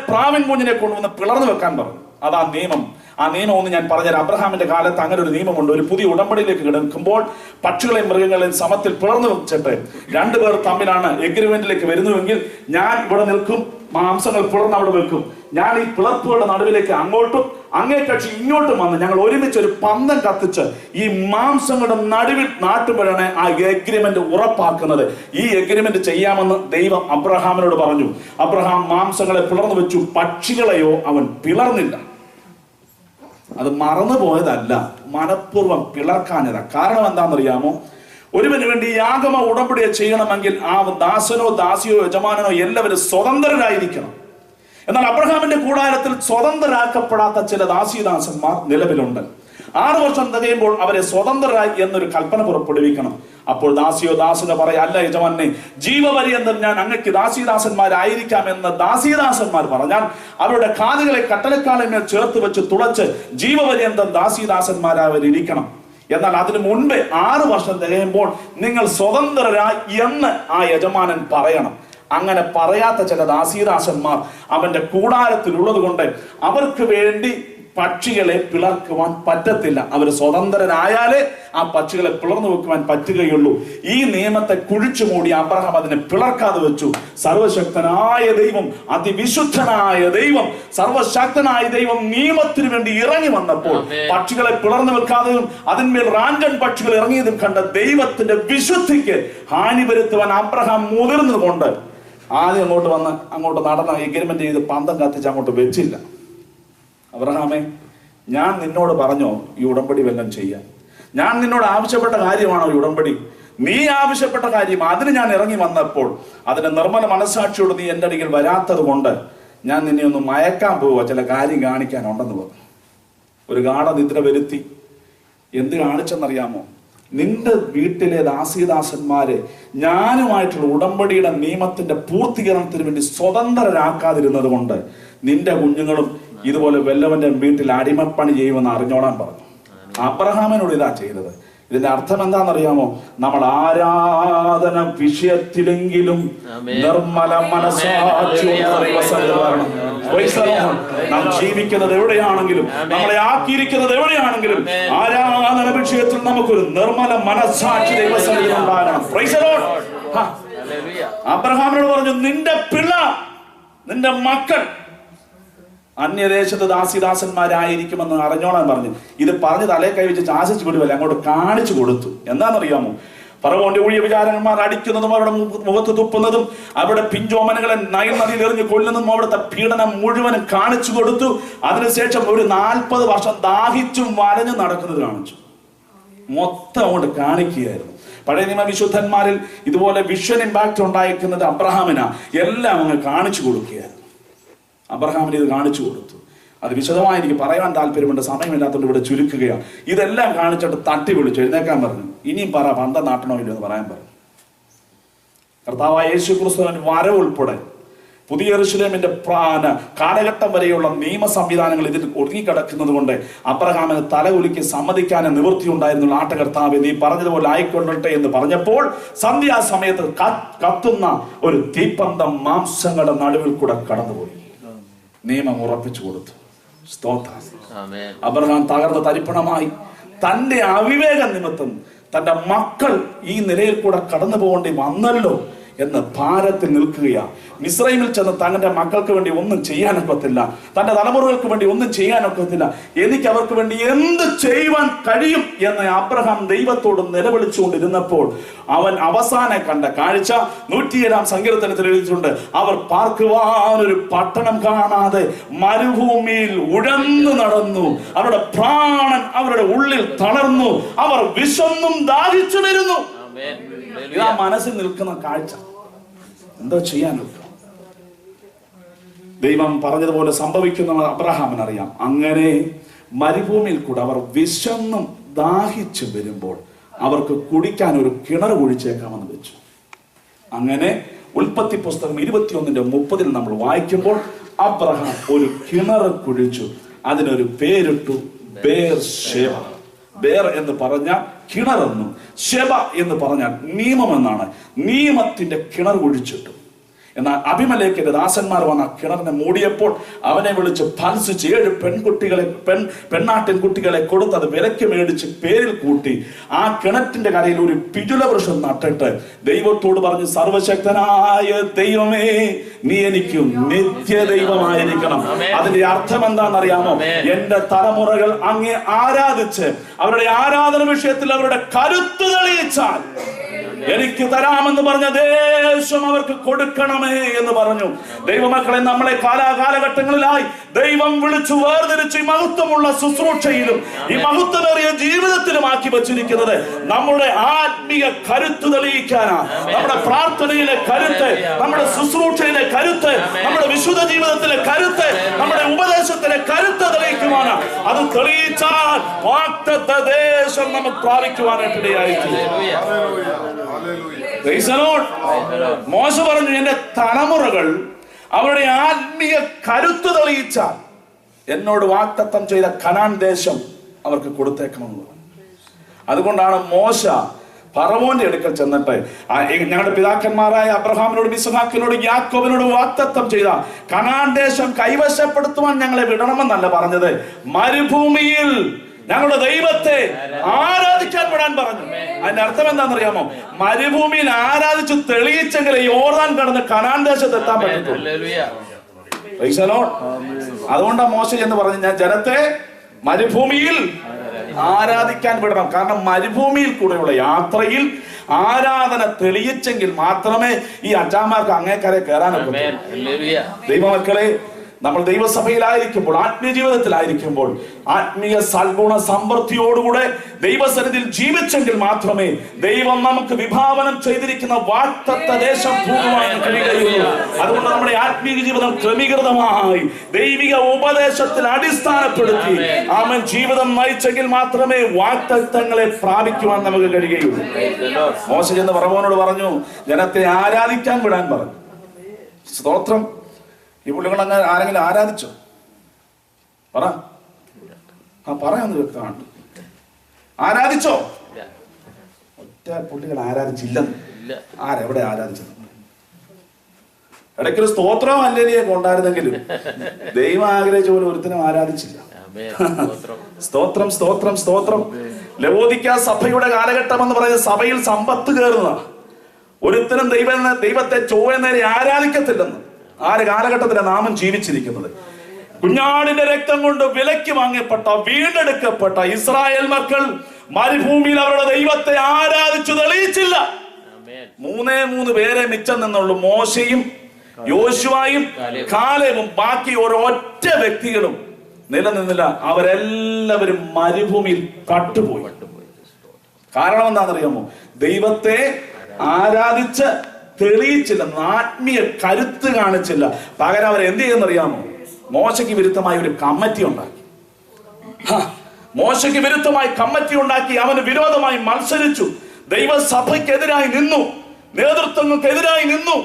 S1: പ്രാവിൻ കുഞ്ഞിനെ കൊണ്ടുവന്ന് പിളർന്നു വെക്കാൻ പറഞ്ഞു. അതാ നിയമം. ആ നിയമം ഒന്ന് ഞാൻ പറഞ്ഞുതരാം. അബ്രഹാമിന്റെ കാലത്ത് അങ്ങനെ ഒരു നിയമമുണ്ട്. ഒരു പുതിയ ഉടമ്പടിയിലേക്ക് കിടക്കുമ്പോൾ പക്ഷികളെയും മൃഗങ്ങളെയും സമത്തിൽ പിളർന്നു വെച്ചിട്ട് 2 പേർ തമ്മിലാണ് എഗ്രിമെന്റിലേക്ക് വരുന്നുവെങ്കിൽ ഞാൻ ഇവിടെ നിൽക്കും, മാംസങ്ങൾ പിളർന്ന് അവിടെ വെക്കും. ഞാൻ ഈ പിളർപ്പുകളുടെ നടുവിലേക്ക് അങ്ങോട്ടും അങ്ങേ കക്ഷി ഇങ്ങോട്ടും വന്ന് ഞങ്ങൾ ഒരുമിച്ച് ഒരു പന്തം കത്തിച്ച് ഈ മാംസങ്ങളുടെ നടുവിൽ നാട്ടുമ്പോഴാണ് ആ എഗ്രിമെന്റ് ഉറപ്പാക്കുന്നത്. ഈ എഗ്രിമെന്റ് ചെയ്യാമെന്ന് ദൈവം അബ്രഹാമിനോട് പറഞ്ഞു. അബ്രഹാം മാംസങ്ങളെ പിളർന്നു വെച്ചു, പക്ഷികളെയോ അവൻ പിളർന്നില്ല. അത് മറന്നുപോയതല്ല, മനഃപൂർവ്വം പിളർക്കാഞ്ഞതാ. കാരണം എന്താണെന്നറിയാമോ, ഒരുവന് വേണ്ടി യാഗമോ ഉടമ്പടിയോ ചെയ്യണമെങ്കിൽ ആ ദാസനോ ദാസിയോ യജമാനനോ എല്ലാവരും സ്വതന്ത്രരായിരിക്കണം. എന്നാൽ അബ്രഹാമിന്റെ കൂടാരത്തിൽ സ്വതന്ത്രരാക്കപ്പെടാത്ത ചില ദാസീദാസന്മാർ നിലവിലുണ്ട്. 6 വർഷം തികയുമ്പോൾ അവരെ സ്വതന്ത്രരായി എന്നൊരു കൽപ്പന പുറപ്പെടുവിക്കണം. അപ്പോൾ ദാസിയോ ദാസനോ പറയാ, അല്ല യജമാനെ, ജീവപര്യന്തം ഞാൻ അങ്ങക്ക് ദാസീദാസന്മാരായിരിക്കാം എന്ന് ദാസീദാസന്മാർ പറഞ്ഞാൽ അവരുടെ കാതുകളെ കട്ടലക്കാലിന്മേൽ ചേർത്ത് വെച്ച് തുളച്ച് ജീവപര്യന്തം ദാസീദാസന്മാരവരിക്കണം. എന്നാൽ അതിനു മുൻപേ 6 വർഷം തികയുമ്പോൾ നിങ്ങൾ സ്വതന്ത്രരായി എന്ന് ആ യജമാനൻ പറയണം. അങ്ങനെ പറയാത്ത ചില ദാസീദാസന്മാർ അവന്റെ കൂടാരത്തിലുള്ളത് കൊണ്ട് അവർക്ക് വേണ്ടി പക്ഷികളെ പിളർക്കുവാൻ പറ്റത്തില്ല. അവർ സ്വതന്ത്രരായാലേ ആ പക്ഷികളെ പിളർന്നു വെക്കുവാൻ പറ്റുകയുള്ളൂ. ഈ നിയമത്തെ കുഴിച്ചു മൂടി അബ്രഹാം അതിനെ പിളർക്കാതെ വെച്ചു. സർവശക്തനായ ദൈവം, അതിവിശുദ്ധനായ ദൈവം, സർവശക്തനായ ദൈവം നിയമത്തിന് വേണ്ടി ഇറങ്ങി വന്നപ്പോൾ പക്ഷികളെ പിളർന്നു വെക്കാതെയും അതിന്മേൽ റാഞ്ചൻ പക്ഷികൾ ഇറങ്ങിയതും കണ്ട ദൈവത്തിന്റെ വിശുദ്ധിക്ക് ഹാനി വരുത്തുവാൻ അബ്രഹാം മുതിർന്നുകൊണ്ട് ആദ്യം അങ്ങോട്ട് നടന്ന എഗ്രിമെന്റ് ചെയ്ത് പന്തം കത്തിച്ച് അങ്ങോട്ട് വെച്ചില്ല. അബ്രഹാമേ, ഞാൻ നിന്നോട് പറഞ്ഞോ ഈ ഉടമ്പടി വല്ലതും ചെയ്യാൻ? ഞാൻ നിന്നോട് ആവശ്യപ്പെട്ട കാര്യമാണോ ഈ ഉടമ്പടി? നീ ആവശ്യപ്പെട്ട കാര്യം അതിന് ഞാൻ ഇറങ്ങി വന്നപ്പോൾ അതിന് നിർമ്മല മനസ്സാക്ഷിയോട് നീ എൻ്റെ അടുക്കൽ വരാത്തത് കൊണ്ട് ഞാൻ നിന്നെ ഒന്ന് മയക്കാൻ പോവുക, ചില കാര്യം കാണിക്കാനുണ്ടെന്ന് പറഞ്ഞു. ഒരു ഗാഢനിദ്ര വരുത്തി. എന്ത് കാണിച്ചെന്നറിയാമോ? നിന്റെ വീട്ടിലെ ദാസീദാസന്മാരെ ഞാനുമായിട്ടുള്ള ഉടമ്പടിയുടെ നിയമത്തിന്റെ പൂർത്തീകരണത്തിന് വേണ്ടി സ്വതന്ത്രരാക്കാതിരുന്നത് കൊണ്ട് നിന്റെ കുഞ്ഞുങ്ങളും ഇതുപോലെ വല്ലവന്റെ വീട്ടിൽ അടിമപ്പണി ചെയ്യുമെന്ന് അറിഞ്ഞോളാൻ പറഞ്ഞു. അബ്രഹാമിനോട് ഇതാ ചെയ്തത്. ഇതിന്റെ അർത്ഥം എന്താണെന്നറിയാമോ? നമ്മൾ ആരാധന വിഷയത്തിലെങ്കിലും നിർമ്മല മനസ്സാക്ഷിയോടെ നാം ജീവിക്കുന്നത് എവിടെയാണെങ്കിലും നമ്മളെ ആക്കിയിരിക്കുന്നത് എവിടെയാണെങ്കിലും ആരാധന വിഷയത്തിൽ നമുക്കൊരു നിർമ്മല മനസ്സാക്ഷി ദൈവസന്നിധിയിൽ ഉണ്ടാകണം. Praise the Lord. അബ്രഹാമിനോട് പറഞ്ഞു, നിന്റെ പിള്ള, നിന്റെ മക്കൾ അന്യദേശത്ത് ദാസീദാസന്മാരായിരിക്കുമെന്ന് അറിഞ്ഞോളാൻ പറഞ്ഞു. ഇത് പറഞ്ഞ് തലേ കൈവച്ച് ആശിച്ചു വിടുവല്ല, അങ്ങോട്ട് കാണിച്ചു കൊടുത്തു. എന്താണെന്നറിയാമോ? ഫറവോന്റെ ഊഴിയ വിചാരന്മാർ അടിക്കുന്നതും അവരുടെ മുഖത്ത് തുപ്പുന്നതും അവിടെ പിഞ്ചോമനകളെ നൈൽ നദിയിൽ എറിഞ്ഞ് കൊല്ലുന്നതും അവിടുത്തെ പീഡനം മുഴുവനും കാണിച്ചു കൊടുത്തു. അതിനുശേഷം ഒരു 40 വർഷം ദാഹിച്ചും വലഞ്ഞും നടക്കുന്നത് കാണിച്ചു. മൊത്തം അങ്ങോട്ട് കാണിക്കുകയായിരുന്നു. പഴയ നിയമ വിശുദ്ധന്മാരിൽ ഇതുപോലെ വിഷൻ ഇമ്പാക്ട് ഉണ്ടായിരിക്കുന്നത് അബ്രഹാമിനാ. എല്ലാം അങ്ങ് കാണിച്ചു കൊടുക്കുകയായിരുന്നു. അബ്രഹാമിന് ഇത് കാണിച്ചു കൊടുത്തു. അത് വിശദമായി എനിക്ക് പറയാൻ താല്പര്യമുണ്ട്, സമയമില്ലാത്തതുകൊണ്ട് ഇവിടെ ചുരുക്കുകയാണ്. ഇതെല്ലാം കാണിച്ചിട്ട് തട്ടി വിളിച്ചു എഴുന്നേക്കാൻ പറഞ്ഞു. ഇനിയും പറ, പന്തം നാട്ടണോ ഇല്ലോ എന്ന് പറയാൻ പറഞ്ഞു. കർത്താവായ യേശു ക്രിസ്തുവിൻ വരവ് ഉൾപ്പെടെ പുതിയ യെരൂശലേമിന്റെ കാലഘട്ടം വരെയുള്ള നിയമ സംവിധാനങ്ങൾ ഇതിൽ ഒതുങ്ങിക്കിടക്കുന്നത് കൊണ്ട് അബ്രഹാമിന് തലകുലുക്കി സമ്മതിക്കാൻ നിവൃത്തി ഉണ്ടായിരുന്നുള്ള ആട്ടകർത്താവെ നീ പറഞ്ഞതുപോലെ ആയിക്കൊള്ളട്ടെ എന്ന് പറഞ്ഞപ്പോൾ സന്ധ്യാസമയത്ത് കത്തുന്ന ഒരു തീപ്പന്തം മാംസങ്ങളുടെ നടുവിൽ കൂടെ കടന്നുപോയി. നിയമം ഉറപ്പിച്ചു കൊടുത്തു. സ്തോത്രം. അബ്രഹാം തകർന്ന തരിപ്പണമായി തന്റെ അവിവേക നിമിത്തം തന്റെ മക്കൾ ഈ നിലയിൽ കൂടെ കടന്നു പോകേണ്ടി വന്നല്ലോ എന്ന് ഭാരത്തിൽ നിൽക്കുകയാണ്. മിസ്രൈമിൽ ചെന്ന് തങ്ങളുടെ മക്കൾക്ക് വേണ്ടി ഒന്നും ചെയ്യാനൊക്കത്തില്ല, തന്റെ തലമുറകൾക്ക് വേണ്ടി ഒന്നും ചെയ്യാനൊക്കത്തില്ല, എനിക്ക് അവർക്ക് വേണ്ടി എന്ത് ചെയ്യുവാൻ കഴിയും എന്ന് അബ്രഹാം ദൈവത്തോട് നിലവിളിച്ചുകൊണ്ടിരുന്നപ്പോൾ അവൻ അവസാനം കണ്ട കാഴ്ച 107-ാം സങ്കീർത്തനത്തിൽ എഴുതിയിട്ടുണ്ട്. അവർ പാർക്കുവാനൊരു പട്ടണം കാണാതെ മരുഭൂമിയിൽ ഉഴന്നു നടന്നു, അവരുടെ പ്രാണൻ അവരുടെ ഉള്ളിൽ തളർന്നു, അവർ വിശന്നും ദാഹിച്ചു വരുന്നു. ഇതാ മനസ്സിൽ നിൽക്കുന്ന കാഴ്ച. എന്തോ ചെയ്യാനൊക്കെ ദൈവം പറഞ്ഞതുപോലെ സംഭവിക്കുന്ന അബ്രഹാമിനറിയാം. അങ്ങനെ മരുഭൂമിയിൽ കൂടെ അവർ വിശന്നും ദാഹിച്ചു വരുമ്പോൾ അവർക്ക് കുടിക്കാൻ ഒരു കിണർ കുഴിച്ചേക്കാമെന്ന് വെച്ചു. അങ്ങനെ ഉൽപ്പത്തി പുസ്തകം 21:30 നമ്മൾ വായിക്കുമ്പോൾ അബ്രഹാം ഒരു കിണർ കുഴിച്ചു. അതിനൊരു പേരിട്ടു ബേർശേബ. ബേർ എന്ന് പറഞ്ഞാൽ കിണറെന്നും ശെബ എന്ന് പറഞ്ഞാൽ നിയമമെന്നാണ്. നിയമത്തിന്റെ കിണർ കുഴിച്ചിട്ടു. എന്നാൽ അബിമേലെക്കിന്റെ ദാസന്മാർ വന്ന കിണറിനെ മൂടിയപ്പോൾ അവനെ വിളിച്ച് ഭത്സിച്ച് 7 പെണ്ണാട്ടിൻ കുട്ടികളെ കൊടുത്ത് അത് വിലയ്ക്ക് മേടിച്ച് പേരിൽ കൂട്ടി ആ കിണറ്റിന്റെ കരയിൽ ഒരു പിജുല വൃക്ഷം നട്ടിട്ട് ദൈവത്തോട് പറഞ്ഞു, സർവശക്തനായ ദൈവമേ നീ എനിക്ക് നിത്യ ദൈവമായിരിക്കണം. അതിന്റെ അർത്ഥം എന്താണെന്നറിയാമോ? എന്റെ തലമുറകൾ അങ്ങേ ആരാധിച്ച് അവരുടെ ആരാധന വിഷയത്തിൽ അവരുടെ കരുത്ത് തെളിയിച്ചാൽ എനിക്ക് തരാമെന്ന് പറഞ്ഞ ദേശം അവർക്ക് കൊടുക്കണമേ എന്ന് പറഞ്ഞു. ദൈവമക്കളെ, നമ്മളെ കാലാകാലഘട്ടങ്ങളിലായി ദൈവം വിളിച്ചു വേർതിരിച്ച് ഈ മഹത്വമുള്ള ശുശ്രൂഷയിലും ഈ മഹത്വമേറിയ ജീവിതത്തിലും ആക്കി വച്ചിരിക്കുന്നത് നമ്മുടെ ആത്മീയ കരുത്ത് തെളിയിക്കാനാ. നമ്മുടെ പ്രാർത്ഥനയിലെ കരുത്ത്, നമ്മുടെ ശുശ്രൂഷയിലെ കരുത്ത്, നമ്മുടെ വിശുദ്ധ ജീവിതത്തിലെ കരുത്ത്, നമ്മുടെ ഉപദേശത്തിലെ കരുത്ത് തെളിയിക്കുവാനാ. അത് തെളിയിച്ചാൽ വാഗ്ദത്ത ദേശം നമുക്ക് പ്രാപിക്കുവാനായിട്ടിടയായിരിക്കും. മോശ പറഞ്ഞു, എന്റെ തലമുറകൾ അവരുടെ ആത്മീയ കരുത്ത് തെളിയിച്ചാൽ എന്നോട് വാഗ്ദത്തം ചെയ്ത കനാൻ ദേശം അവർക്ക് കൊടുത്തേക്കണമെന്ന് പറഞ്ഞു. അതുകൊണ്ടാണ് മോശ ഫറവോന്റെ അടുക്കൽ ചെന്നിട്ട് ഞങ്ങളുടെ പിതാക്കന്മാരായ അബ്രഹാമിനോടും ഇസ്ഹാക്കിനോടും യാക്കോബിനോടും വാഗ്ദത്തം ചെയ്ത കനാൻ ദേശം കൈവശപ്പെടുത്തുവാൻ ഞങ്ങളെ വിടണമെന്നല്ല പറഞ്ഞത്, മരുഭൂമിയിൽ ഞങ്ങളുടെ ദൈവത്തെ ആരാധിക്കാൻ വിടാൻ പറഞ്ഞു. അതിന്റെ അർത്ഥം എന്താണെന്നറിയാമോ? മരുഭൂമിയിൽ ആരാധിച്ച് തെളിയിച്ചെങ്കിൽ യോർദാൻ കടന്ന് കനാൻ ദേശത്ത് എത്താൻ പറ്റും. അതുകൊണ്ടാണ് മോശ എന്ന് പറഞ്ഞു, ഞാൻ ജനത്തെ മരുഭൂമിയിൽ ആരാധിക്കാൻ വിടണം. കാരണം മരുഭൂമിയിൽ കൂടെയുള്ള യാത്രയിൽ ആരാധന തെളിയിച്ചെങ്കിൽ മാത്രമേ ഈ അച്ചാമാർക്ക് അങ്ങേക്കരെ കയറാനൊക്കെ. ദൈവമക്കളെ, നമ്മൾ ദൈവസഭയിലായിരിക്കുമ്പോൾ, ആത്മീയ ജീവിതത്തിലായിരിക്കുമ്പോൾ ആത്മീയ സൽഗുണ സമൃദ്ധിയോടുകൂടെ ദൈവസന്നിധിയിൽ ജീവിച്ചെങ്കിൽ മാത്രമേ ദൈവം നമുക്ക് വിഭാവനം ചെയ്തിരിക്കുന്ന വാഗ്ദത്ത ദേശം പോകുവാൻ കഴിയുകയുള്ളൂ. അതുകൊണ്ട് നമ്മുടെ ആത്മീയ ജീവിതം ക്രമീകൃതമായി ദൈവിക ഉപദേശത്തിൽ അടിസ്ഥാനപ്പെടുത്തി അവൻ ജീവിതം നയിച്ചെങ്കിൽ മാത്രമേ വാഗ്ദത്തങ്ങളെ പ്രാപിക്കുവാൻ നമുക്ക് കഴിയുകയുള്ളൂ. മോശ ചെന്ന് ഫറവോനോട് പറഞ്ഞു, ജനത്തെ ആരാധിക്കാൻ വിടാൻ പറഞ്ഞു. സ്തോത്രം. ഈ പുള്ളികൾ അങ്ങനെ ആരെങ്കിലും ആരാധിച്ചോ? പറയാന്ന് വെക്കാണ്ട് ആരാധിച്ചോ? ഒറ്റ പുള്ളികൾ ആരാധിച്ചില്ലെന്ന്. ആരെവിടെ ആരാധിച്ചത്? ഇടയ്ക്കൊരു സ്തോത്രവും അല്ലേലിയൊക്കെ ഉണ്ടായിരുന്നെങ്കിലും ദൈവം ആഗ്രഹിച്ച പോലെ ഒരുത്തനും ആരാധിച്ചില്ല. സ്തോത്രം, സ്തോത്രം, സ്തോത്രം. ലവോദിക്ക സഭയുടെ കാലഘട്ടം എന്ന് പറയുന്നത് സഭയിൽ സമ്പത്ത് കയറുന്നതാണ്. ഒരുത്തനും ദൈവത്തെ ചൊവ്വ നേരെ ആരാധിക്കത്തില്ലെന്ന്. ആര് കാലഘട്ടത്തിലാണ് നാമം ജീവിച്ചിരിക്കുന്നത്? കുഞ്ഞാടിന്റെ രക്തം കൊണ്ട് വിലയ്ക്ക് വാങ്ങപ്പെട്ട വീണ്ടെടുക്കപ്പെട്ട ഇസ്രായേൽ മക്കൾ മരുഭൂമിയിൽ അവരുടെ ദൈവത്തെ ആരാധിച്ചു തെളിയിച്ചില്ല. 3 പേരെ മിച്ചം നിന്നുള്ളൂ. മോശയും യോശുവയും കാലേബും. ബാക്കി ഒരൊറ്റ വ്യക്തികളും നിലനിന്നില്ല. അവരെല്ലാവരും മരുഭൂമിയിൽ പട്ടുപോയി. കാരണം എന്താണെന്നറിയാമോ? ദൈവത്തെ ആരാധിച്ച് തെളിയിച്ചില്ല, ആത്മീയ കരുത്ത് കാണിച്ചില്ല. പകരം അവർ എന്ത് ചെയ്യുന്നറിയാമോ? മോശയ്ക്ക് വിരുദ്ധമായി ഒരു കമ്മിറ്റി ഉണ്ടാക്കി. മോശയ്ക്ക് വിരുദ്ധമായി കമ്മിറ്റി ഉണ്ടാക്കി അവന് വിരോധമായി മത്സരിച്ചു. ദൈവസഭയ്ക്കെതിരായി നിന്നു, നേതൃത്വങ്ങൾക്കെതിരായി നിന്നു.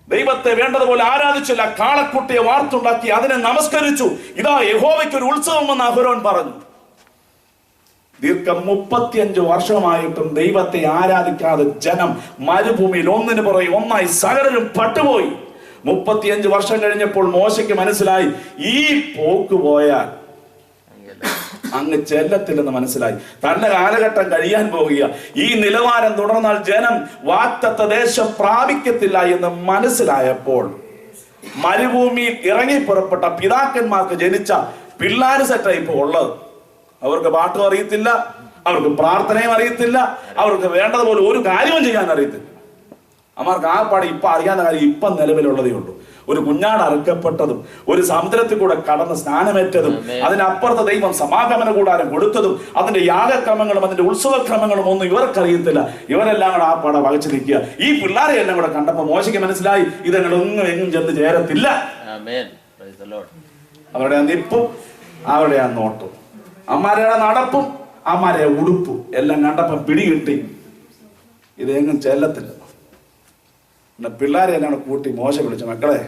S1: ദൈവത്തെ വേണ്ടതുപോലെ ആരാധിച്ചില്ല. കാളക്കുട്ടിയെ വാർത്തുണ്ടാക്കി അതിനെ നമസ്കരിച്ചു. ഇതാ യഹോവയ്ക്ക് ഒരു ഉത്സവമെന്ന് അഹരോൻ പറഞ്ഞു. ദീർഘം 35 വർഷമായിട്ടും ദൈവത്തെ ആരാധിക്കാതെ ജനം മരുഭൂമിയിൽ ഒന്നിനു പുറകെ ഒന്നായി സകലരും പട്ടുപോയി. 35 വർഷം കഴിഞ്ഞപ്പോൾ മോശയ്ക്ക് മനസ്സിലായി, ഈ പോക്ക് പോയാൽ അങ്ങ് ചെല്ലത്തില്ലെന്ന് മനസ്സിലായി. തന്റെ കാലഘട്ടം കഴിയാൻ പോകുക, ഈ നിലവാരം തുടർന്നാൽ ജനം വാഗ്ദത്ത ദേശം പ്രാപിക്കത്തില്ല എന്ന് മനസ്സിലായപ്പോൾ മരുഭൂമിയിൽ ഇറങ്ങി പുറപ്പെട്ട പിതാക്കന്മാർക്ക് ജനിച്ച പിള്ളാര് സെറ്റായി ഇപ്പോൾ ഉള്ളത്. അവർക്ക് പാട്ടും അറിയത്തില്ല, അവർക്ക് പ്രാർത്ഥനയും അറിയത്തില്ല, അവർക്ക് വേണ്ടതുപോലെ ഒരു കാര്യവും ചെയ്യാൻ അറിയത്തില്ല. അവർക്ക് ആ പാടി ഇപ്പൊ അറിയാവുന്ന കാര്യം ഇപ്പം നിലവിലുള്ളതേ ഉള്ളൂ. ഒരു കുഞ്ഞാട് അറുക്കപ്പെട്ടതും ഒരു സമുദ്രത്തിൽ കൂടെ കടന്ന് സ്നാനമേറ്റതും അതിനപ്പുറത്ത് ദൈവം സമാഗമന കൂടാരം കൊടുത്തതും അതിന്റെ യാഗക്രമങ്ങളും അതിന്റെ ഉത്സവക്രമങ്ങളും ഒന്നും ഇവർക്കറിയത്തില്ല. ഇവരെല്ലാം കൂടെ ആ പാട വകച്ചു നിൽക്കുക. ഈ പിള്ളേരെ എല്ലാം കൂടെ കണ്ടപ്പോ മോശയ്ക്ക് മനസ്സിലായി, ഇതങ്ങളൊന്നും എങ്ങും ചെന്ന് ചേരത്തില്ല. അവരുടെ ആ നിപ്പും അവരുടെ ആ നോട്ടും അമ്മാരുടെ നടപ്പും അമ്മാരെ ഉടുപ്പും എല്ലാം കണ്ടപ്പം പിടികിട്ടി, ഇതെങ്ങും ചെല്ലത്തില്ല. പിള്ളേരെ എല്ലാം കൂട്ടി മോശ വിളിച്ചു, മക്കളെ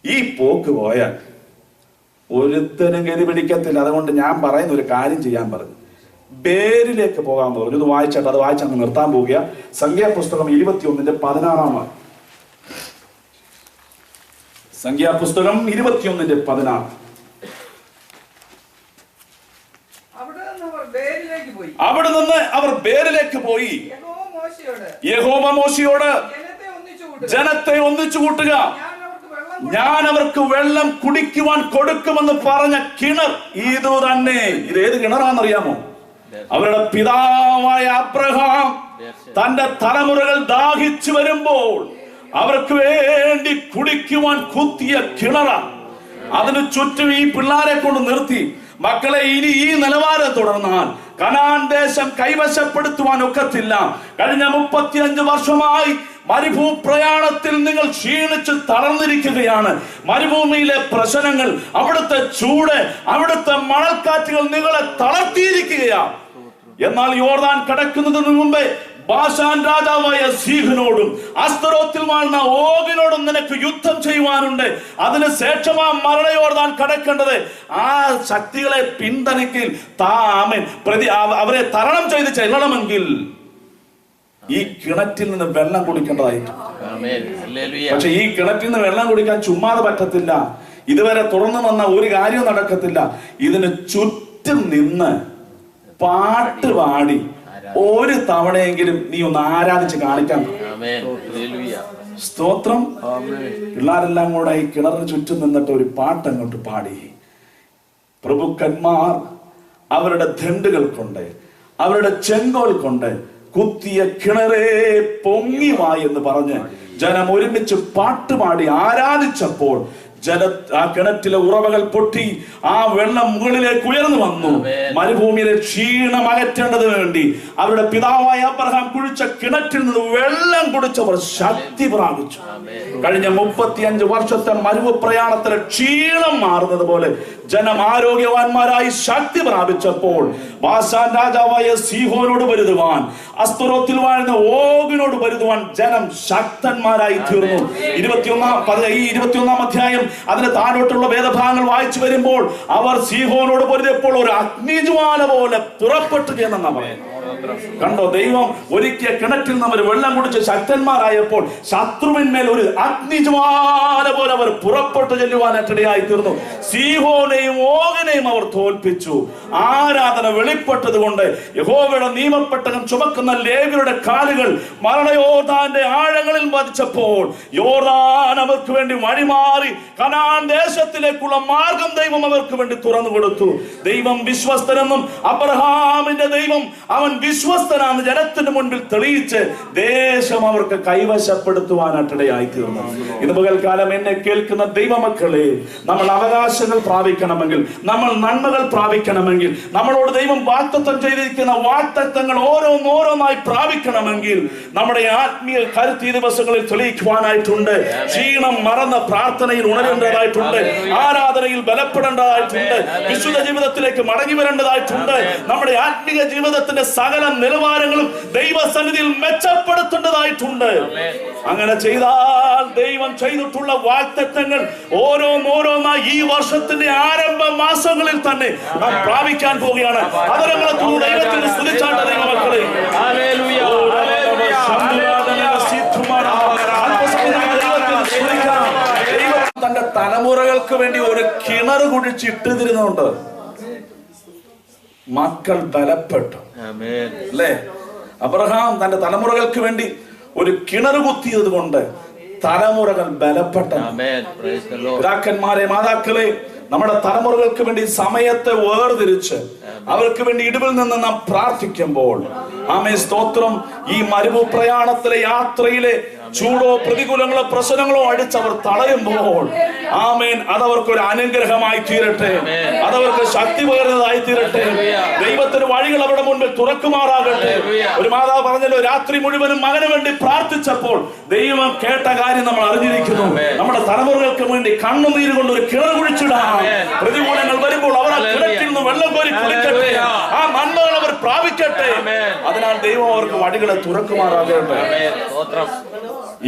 S1: ഈ പോക്ക് പോയാൽ ഒരുത്തനും ഗതി പിടിക്കത്തില്ല. അതുകൊണ്ട് ഞാൻ പറയുന്ന ഒരു കാര്യം ചെയ്യാൻ പറഞ്ഞു. ബേരിലേക്ക് പോകാൻ പറഞ്ഞു. ഇത് വായിച്ചിട്ട് അത് വായിച്ചങ്ങ് നിർത്താൻ പോവുക. സംഖ്യാപുസ്തകം 21:16. സംഖ്യാപുസ്തകം 21:16. അവിടെ നിന്ന് അവർ ബേരിലേക്ക് പോയി. യഹോവ മോശയോട് ജനത്തെ ഒന്നിച്ചു കൂട്ടുക, ഞാൻ അവർക്ക് വെള്ളം കുടിക്കുവാൻ കൊടുക്കുമെന്ന് പറഞ്ഞ കിണർ ഇത് തന്നെ. ഇത് ഏത് കിണറാണെന്നറിയാമോ? അവരുടെ പിതാവായ അബ്രഹാം തന്റെ തലമുറകൾ ദാഹിച്ചു വരുമ്പോൾ അവർക്ക് വേണ്ടി കുടിക്കുവാൻ കുത്തിയ കിണറാണ്. അതിന് ചുറ്റും ഈ പിള്ളാരെ കൊണ്ട് നിർത്തി, മക്കളെ ഇനി ഈ നിലവാരം തുടർന്നാൽ കനാൻ ദേശം കൈവശപ്പെടുത്തുവാൻ ഒക്കത്തില്ല. കഴിഞ്ഞ 35 വർഷമായി മരുഭൂപ്രയാണത്തിൽ നിങ്ങൾ ക്ഷീണിച്ച് തളർന്നിരിക്കുകയാണ്. മരുഭൂമിയിലെ പ്രശ്നങ്ങൾ, അവിടുത്തെ ചൂട്, അവിടുത്തെ മണൽക്കാറ്റുകൾ നിങ്ങളെ തളർത്തിയിരിക്കുകയാണ്. എന്നാൽ യോർദാൻ കടക്കുന്നതിന് മുമ്പേ ബാശാൻ രാജാവായ സീഹോനോടും അസ്തരോത്തിൽ വാഴുന്ന ഓഗിനോടും നിനക്ക് യുദ്ധം ചെയ്യുവാനുണ്ട്. അതിന് ശേഷമാ മരണ യോർദാൻ കടക്കേണ്ടത്. ആ ശക്തികളെ പിന്തുണയ്ക്കിൽ അവരെ തരണം ചെയ്ത് ചെല്ലണമെങ്കിൽ ഈ കിണറ്റിൽ നിന്ന് വെള്ളം കുടിക്കേണ്ടതായിട്ട്. പക്ഷെ ഈ കിണറ്റിൽ നിന്ന് വെള്ളം കുടിക്കാൻ ചുമ്മാതെ പറ്റത്തില്ല. ഇതുവരെ തുറന്നു വന്ന ഒരു കാര്യവും നടക്കത്തില്ല. ഇതിന് ചുറ്റും നിന്ന് പാട്ട് പാടി ഒരു തവണയെങ്കിലും നീ ഒന്ന് ആരാധിച്ച് കാണിക്കാൻ. സ്തോത്രം. പിള്ളേരെല്ലാം കൂടെ ഈ കിണറിന് ചുറ്റും നിന്നിട്ട് ഒരു പാട്ട് അങ്ങോട്ട് പാടി. പ്രഭുക്കന്മാർ അവരുടെ ദണ്ഡുകൾ കൊണ്ട് അവരുടെ ചെങ്കോൽ കൊണ്ട് കുത്തിയ കിണറേ പൊങ്ങിവാ എന്ന് പറഞ്ഞ് ജനം ഒരുമിച്ച് പാട്ടുപാടി ആരാധിച്ചപ്പോൾ ആ കിണറ്റിലെ ഉറവകൾ പൊട്ടി ആ വെള്ളം മുകളിലേക്ക് ഉയർന്നു വന്നു. മരുഭൂമിയിലെ ക്ഷീണം അകറ്റേണ്ടതിന് വേണ്ടി അവരുടെ പിതാവായ അബ്രഹാം കുഴിച്ച കിണറ്റിൽ നിന്ന് വെള്ളം കുടിച്ചവർ ശക്തി പ്രാപിച്ചു. കഴിഞ്ഞ 35 വർഷത്തെ മരുഭൂ പ്രയാണത്തിലെ ക്ഷീണം മാറുന്നത് പോലെ ജനം ആരോഗ്യവാന്മാരായി ശക്തി പ്രാപിച്ചപ്പോൾ ബാശാൻ രാജാവായ സീഹോനോട് പൊരുതുവാൻ, അസ്തരോത്തിൽ വാഴുന്ന ഓഗിനോട് പൊരുതുവാൻ ജനം ശക്തന്മാരായി തീർന്നു. 21-ാം അധ്യായം അതിന് താഴോട്ടുള്ള വേദഭാഗങ്ങൾ വായിച്ചു വരുമ്പോൾ അവർ സീഹോനോട് പൊരുതിയപ്പോൾ ഒരു അഗ്നിജ്വാല പോലെ പുറപ്പെട്ടു എന്നാ പറയുന്നത്. കണ്ടോ, ദൈവം ഒരുക്കിയ കിണറ്റിൽ നമ്മൾ വെള്ളം കുടിച്ച് ശക്തന്മാരായപ്പോൾ ശത്രുവിന്മേൽ ഒരു അഗ്നിജ്വാല പോലെ അവർ പുറപ്പെട്ടു ചെല്ലുവാനിടയായി തീർന്നു. സീഹോനെയും ഓഗിനെയും അവർ തോൽപ്പിച്ചു. ആരാധന വെളിപ്പെട്ടത് കൊണ്ട് യഹോവയുടെ നിയമപ്പെട്ടകം ചുമക്കുന്ന ലേവ്യരുടെ കാലുകൾ മരണയോർദാന്റെ ആഴങ്ങളിൽ പതിച്ചപ്പോൾ യോർദാൻ അവർക്ക് വേണ്ടി വഴിമാറി കനാൻ ദേശത്തിലേക്കുള്ള മാർഗം ദൈവം അവർക്ക് വേണ്ടി തുറന്നു കൊടുത്തു. ദൈവം വിശ്വസ്തനെന്നും അബ്രഹാമിന്റെ ദൈവം അവൻ വിശ്വസ്തനാണ് ജനത്തിന് മുൻപിൽ തെളിയിച്ച് ദേശം അവർക്ക് കൈവശപ്പെടുത്തുവാനായിട്ടിടയായി തീർന്നു. ഇന്ന് പകൽക്കാലം എന്നെ കേൾക്കുന്ന ദൈവമക്കളെ, നമ്മൾ അവകാശങ്ങൾ പ്രാപിക്കണമെങ്കിൽ, നമ്മൾ നന്മകൾ പ്രാപിക്കണമെങ്കിൽ, നമ്മളോട് ദൈവം വാഗ്ദത്തം ചെയ്തിരിക്കുന്ന വാഗ്ദത്തങ്ങൾ ഓരോന്നോരോന്നായി പ്രാപിക്കണമെങ്കിൽ നമ്മുടെ ആത്മീയ കരുത്ത് ഈ ദിവസങ്ങളിൽ തെളിയിക്കുവാനായിട്ടുണ്ട്. ക്ഷീണം മറന്ന പ്രാർത്ഥനയിൽ ഉണരേണ്ടതായിട്ടുണ്ട്, ആരാധനയിൽ ബലപ്പെടേണ്ടതായിട്ടുണ്ട്, വിശുദ്ധ ജീവിതത്തിലേക്ക് മടങ്ങി വരേണ്ടതായിട്ടുണ്ട്. നമ്മുടെ ആത്മീയ ജീവിതത്തിന്റെ സകല നിലവാരങ്ങളും ദൈവസന്നിധിയിൽ മെച്ചപ്പെടുത്തേണ്ടതായിട്ടുണ്ട്. അങ്ങനെ ചെയ്താൽ ദൈവം ചെയ്തിട്ടുള്ള വാഗ്ദത്തങ്ങൾ ഓരോന്നോരോന്നായി ഈ വർഷത്തിന്റെ ആരംഭ മാസങ്ങളിൽ തന്നെ നാം പ്രാപിക്കാൻ പോവുകയാണ്. അതരങ്ങളെ ദൈവത്തിന് സ്തുതിച്ചാട്ട ദൈവമക്കളെ. തന്റെ തലമുറകൾക്ക് വേണ്ടി ഒരു കിണർ കുഴിച്ചിട്ടിരുന്നുണ്ട്. മക്കൾ ബലപ്പെട്ടു അല്ലേ? അബ്രഹാം തന്റെ തലമുറകൾക്ക് വേണ്ടി ഒരു കിണർ കുത്തിയത് കൊണ്ട് തലമുറകൾ ബലപ്പെട്ടു. പിതാക്കന്മാരെ, മാതാക്കളെ, നമ്മുടെ തലമുറകൾക്ക് വേണ്ടി സമയത്തെ വേർതിരിച്ച് അവർക്ക് വേണ്ടി ഇടിവിൽ നിന്ന് നാം പ്രാർത്ഥിക്കുമ്പോൾ, ആമേൻ, സ്തോത്രം, ഈ മരുഭൂ പ്രയാണത്തിലെ യാത്രയിലെ ചൂടോ പ്രതികൂലങ്ങളോ പ്രശ്നങ്ങളോ അടിച്ചവർ തളരുമ്പോൾ, ആമേൻ, അതവർക്കൊരു അനുഗ്രഹമായി തീരട്ടെ, അതവർക്ക് ശക്തി പകരുന്നതായി തീരട്ടെ. ദൈവത്തിന് വഴികൾ അവരുടെ മുൻപിൽ തുറക്കുമാറാകട്ടെ. ഒരു മാതാവ് പറഞ്ഞല്ലോ, രാത്രി മുഴുവനും മകന് വേണ്ടി പ്രാർത്ഥിച്ചപ്പോൾ ദൈവം കേട്ട കാര്യം നമ്മൾ അറിഞ്ഞിരിക്കുന്നു. നമ്മുടെ തലമുറകൾക്ക് വേണ്ടി കണ്ണുനീര് കൊണ്ട് ഒരു കിണർ കുഴിച്ചിടാം. പ്രതികൂലങ്ങൾ വരുമ്പോൾ അവർ ആ കിണറ്റിൽ നിന്ന് വെള്ളം കോരി കുടിക്കട്ടെ, ആ നന്മകൾ അവർ പ്രാപിക്കട്ടെ. അതിനാൽ ദൈവം അവർക്ക് വഴികളെ തുറക്കുമാറാകട്ടെ.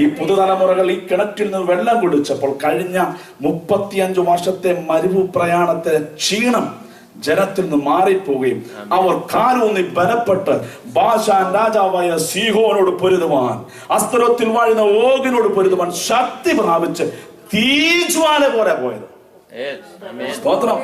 S1: ഈ പുതുതലമുറകൾ ഈ കിണറ്റിൽ നിന്ന് വെള്ളം കുടിച്ചപ്പോൾ കഴിഞ്ഞ 35 വർഷത്തെ മരുഭൂ പ്രയാണത്തെ ക്ഷീണം ജനത്തിൽ നിന്ന് മാറിപ്പോവുകയും അവർ കാലൂന്നി ബലപ്പെട്ട് ബാശാൻ രാജാവായ സീഹോനോട് പൊരുതുവാൻ, അസ്തരോത്തിൽ വാഴുന്ന ഓഗിനോട് പൊരുതുവാൻ ശക്തി പ്രാപിച്ച് തീജ്വാല പോലെ പോയത്. സ്തോത്രം.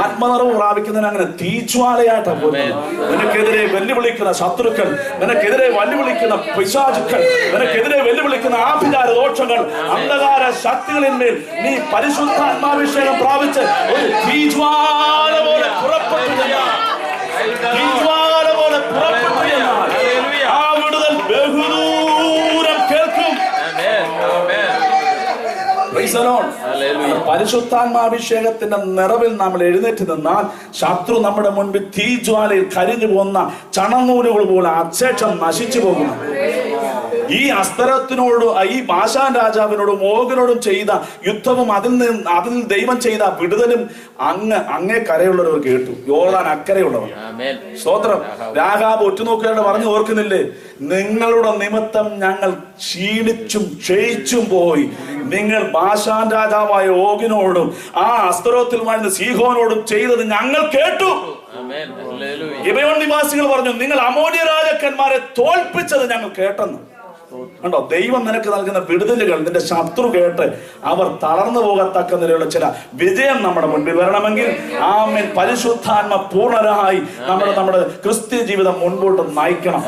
S1: ആത്മനിറവ് പ്രാപിക്കുന്നതിന് അങ്ങനെ തീജ്വാലയായിട്ടാണ് പോകുന്നത്. നിനക്കെതിരെ വെല്ലുവിളിക്കുന്ന ശത്രുക്കൾ, നിനക്കെതിരെ വെല്ലുവിളിക്കുന്ന പിശാചുക്കൾ, നിനക്കെതിരെ വെല്ലുവിളിക്കുന്ന ആഭിചാര ദോഷങ്ങൾ, അന്ധകാര ശക്തികളിന്മേൽ നീ പരിശുദ്ധാത്മാഭിഷേകം പ്രാപിച്ച് ഒരു തീജ്വാല പോലെ പുറപ്പെട്ടു. തീജ്വാല പോലെ പുറപ്പെട്ടു. ആ വിടുതൽ ബഹുദൂരം കേൾക്കും. പരിശുദ്ധാത്മാഭിഷേകത്തിന്റെ നിറവിൽ നമ്മൾ എഴുന്നേറ്റ് നിന്നാൽ ശത്രു നമ്മുടെ മുൻപിൽ തീജ്വാലയിൽ കരിഞ്ഞു പോകുന്ന ചണനൂലുകൾ പോലെ അശേഷം നശിച്ചു പോകുന്നു. ഈ അസ്തരത്തിനോട്, ഈ ബാശാൻ രാജാവിനോടും ഓഗിനോടും ചെയ്ത യുദ്ധവും അതിൽ ദൈവം ചെയ്ത വിടുതലും അങ്ങേ കരയുള്ളവർ കേട്ടു. യോർദാൻ അക്കരയുള്ളവർ. സ്തോത്രം. രാഹാബ് ഒറ്റുനോക്കിയാണ്ട് പറഞ്ഞു, ഓർക്കുന്നില്ലേ, നിങ്ങളുടെ നിമിത്തം ഞങ്ങൾ ക്ഷീണിച്ചും ക്ഷയിച്ചും പോയി. നിങ്ങൾ ബാശാൻ രാജാവായ ഓഗിനോടും ആ അസ്തരോത്തിൽ വാഴുന്ന സീഹോനോടും ചെയ്തത് ഞങ്ങൾ കേട്ടു. ഗിബെയോൻ നിവാസികൾ പറഞ്ഞു, നിങ്ങൾ അമോന്യ രാജാക്കന്മാരെ തോൽപ്പിച്ചത് ഞങ്ങൾ കേട്ടെന്ന്. കണ്ടോ, ദൈവം നിനക്ക് നൽകുന്ന വിടുതലുകൾ നിന്റെ ശത്രു കേട്ട് അവർ തളർന്നു പോകത്തക്ക നിലയുള്ള ചില വിജയം നമ്മുടെ മുൻപിൽ വരണമെങ്കിൽ, ആമേൻ, പരിശുദ്ധാത്മ പൂർണ്ണരായി നമ്മുടെ ക്രിസ്ത്യ ജീവിതം മുൻപോട്ട് നയിക്കണം.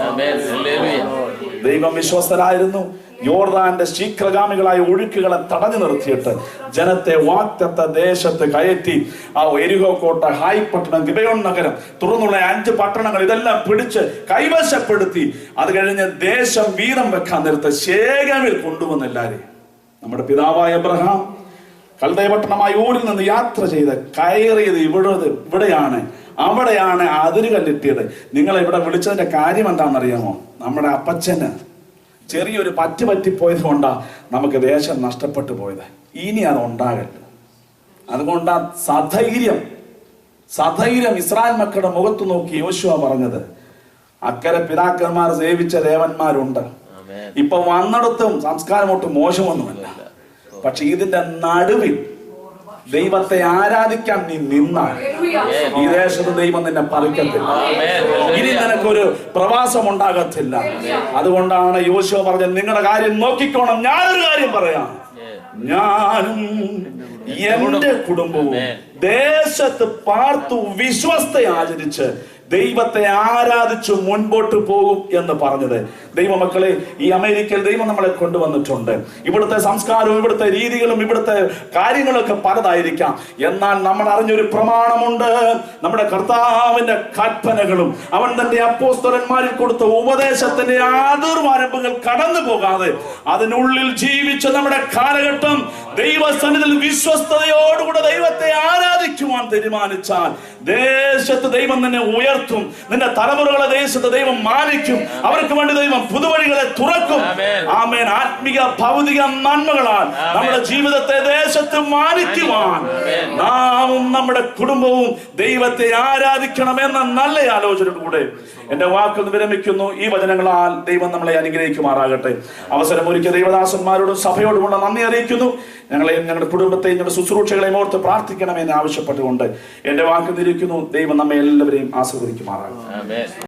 S1: ദൈവം വിശ്വസ്തരായിരുന്നു. യോർദാന്റെ ശീഘ്രഗാമികളായ ഒഴുക്കുകളെ തടഞ്ഞു നിർത്തിയിട്ട് ജനത്തെ വാഗ്ദത്ത ദേശത്ത് കയറ്റി. ആ എരിഹോ കോട്ട, ഹായ് പട്ടണം, ഗിബെയോൻ നഗരം, തുറന്നുള്ള 5 പട്ടണങ്ങൾ ഇതെല്ലാം പിടിച്ച് കൈവശപ്പെടുത്തി. അത് കഴിഞ്ഞ് ദേശം വീതം വെക്കാൻ നേരത്ത് ശേഖേമിൽ കൊണ്ടുവന്ന എല്ലാവരെയും. നമ്മുടെ പിതാവായ അബ്രഹാം കൽദയ ഊരിൽ നിന്ന് യാത്ര ചെയ്ത് കയറിയത് ഇവിടെയാണ്, അവിടെയാണ് അതിരുകല്ലിട്ടിയത്. നിങ്ങളെ ഇവിടെ വിളിച്ചതിന്റെ കാര്യം എന്താണെന്നറിയാമോ? നമ്മുടെ അപ്പച്ചന് ചെറിയൊരു പറ്റിപ്പോയത് കൊണ്ടാ നമുക്ക് ദേശം നഷ്ടപ്പെട്ടു പോയത്. ഇനി അത് ഉണ്ടാകരുത്. അതുകൊണ്ടാ സധൈര്യം ഇസ്രായേൽ മക്കളുടെ മുഖത്ത് നോക്കി യോശുവ പറഞ്ഞത്, അക്കരെ പിതാക്കന്മാർ സേവിച്ച ദേവന്മാരുണ്ട്. ഇപ്പൊ വന്നിടത്തും സംസ്കാരം ഒട്ടും മോശമൊന്നുമല്ല. പക്ഷെ ഇതിന്റെ നടുവിൽ ദൈവത്തെ ആരാധിക്കാൻ നീ നിന്നാൽ ഈ ദേശത്ത് ദൈവം നിന്നെ പറിക്കത്തില്ല. ഇനി നിനക്കൊരു പ്രവാസം ഉണ്ടാകത്തില്ല. അതുകൊണ്ടാണ് യോശുവ പറഞ്ഞത്, നിങ്ങളുടെ കാര്യം നോക്കിക്കോണം. ഞാനൊരു കാര്യം പറയാം, ഞാനും എന്റെ കുടുംബവും ദേശത്ത് പാർത്തു വിശ്വസ്ത ആചരിച്ച് ദൈവത്തെ ആരാധിച്ചു മുൻപോട്ട് പോകും എന്ന് പറഞ്ഞത്. ദൈവമക്കളെ, ഈ അമേരിക്കയിൽ ദൈവം നമ്മളെ കൊണ്ടുവന്നിട്ടുണ്ട്. ഇവിടുത്തെ സംസ്കാരവും ഇവിടുത്തെ രീതികളും ഇവിടുത്തെ കാര്യങ്ങളൊക്കെ പലതായിരിക്കാം. എന്നാൽ നമ്മൾ അറിഞ്ഞൊരു പ്രമാണമുണ്ട്. നമ്മുടെ കർത്താവിന്റെ കൽപ്പനകളും അവൻ തന്റെ അപ്പോസ്തലന്മാരിൽ കൊടുത്ത ഉപദേശത്തിന്റെ അതിർവരമ്പുകൾ കടന്നു പോകാതെ അതിനുള്ളിൽ ജീവിച്ച നമ്മുടെ കാലഘട്ടം ദൈവസന്നിധിയിൽ വിശ്വസ്തയോടുകൂടെ ദൈവത്തെ ആരാധിക്കുവാൻ തീരുമാനിച്ചാൽ ദേശത്ത് ദൈവം നിന്നെ ഉയർത്തും. നിന്റെ തലമുറകളെ ദേശത്ത് ദൈവം മാനിക്കും. അവർക്ക് വേണ്ടി ദൈവം പുതുവഴികളെ തുറക്കും. ആമേൻ. ആത്മിക ഭൗതിക നന്മകളാൽ നമ്മുടെ ജീവിതത്തെ ദേശത്ത് മാനിക്കുവാൻ നാമും നമ്മുടെ കുടുംബവും ദൈവത്തെ ആരാധിക്കണമെന്ന നല്ല ആലോചനയോടുകൂടെ എന്റെ വാക്കുകൾ വിരമിക്കുന്നു. ഈ വചനങ്ങളാൽ ദൈവം നമ്മളെ അനുഗ്രഹിക്കുമാറാകട്ടെ. അവസരം ഒരുക്കിയ ദൈവദാസന്മാരോടും സഭയോടുമുള്ള നന്ദി അറിയിക്കുന്നു. ഞങ്ങളെയും ഞങ്ങളുടെ കുടുംബത്തെയും ഞങ്ങളുടെ ശുശ്രൂഷകളെയും ഓർത്ത് പ്രാർത്ഥിക്കണമെന്ന് ആവശ്യപ്പെട്ടുകൊണ്ട് എന്റെ വാക്ക് തിരിക്കുന്നു. ദൈവം നമ്മെ എല്ലാവരെയും ആശീർവദിക്കുമാറാകട്ടെ.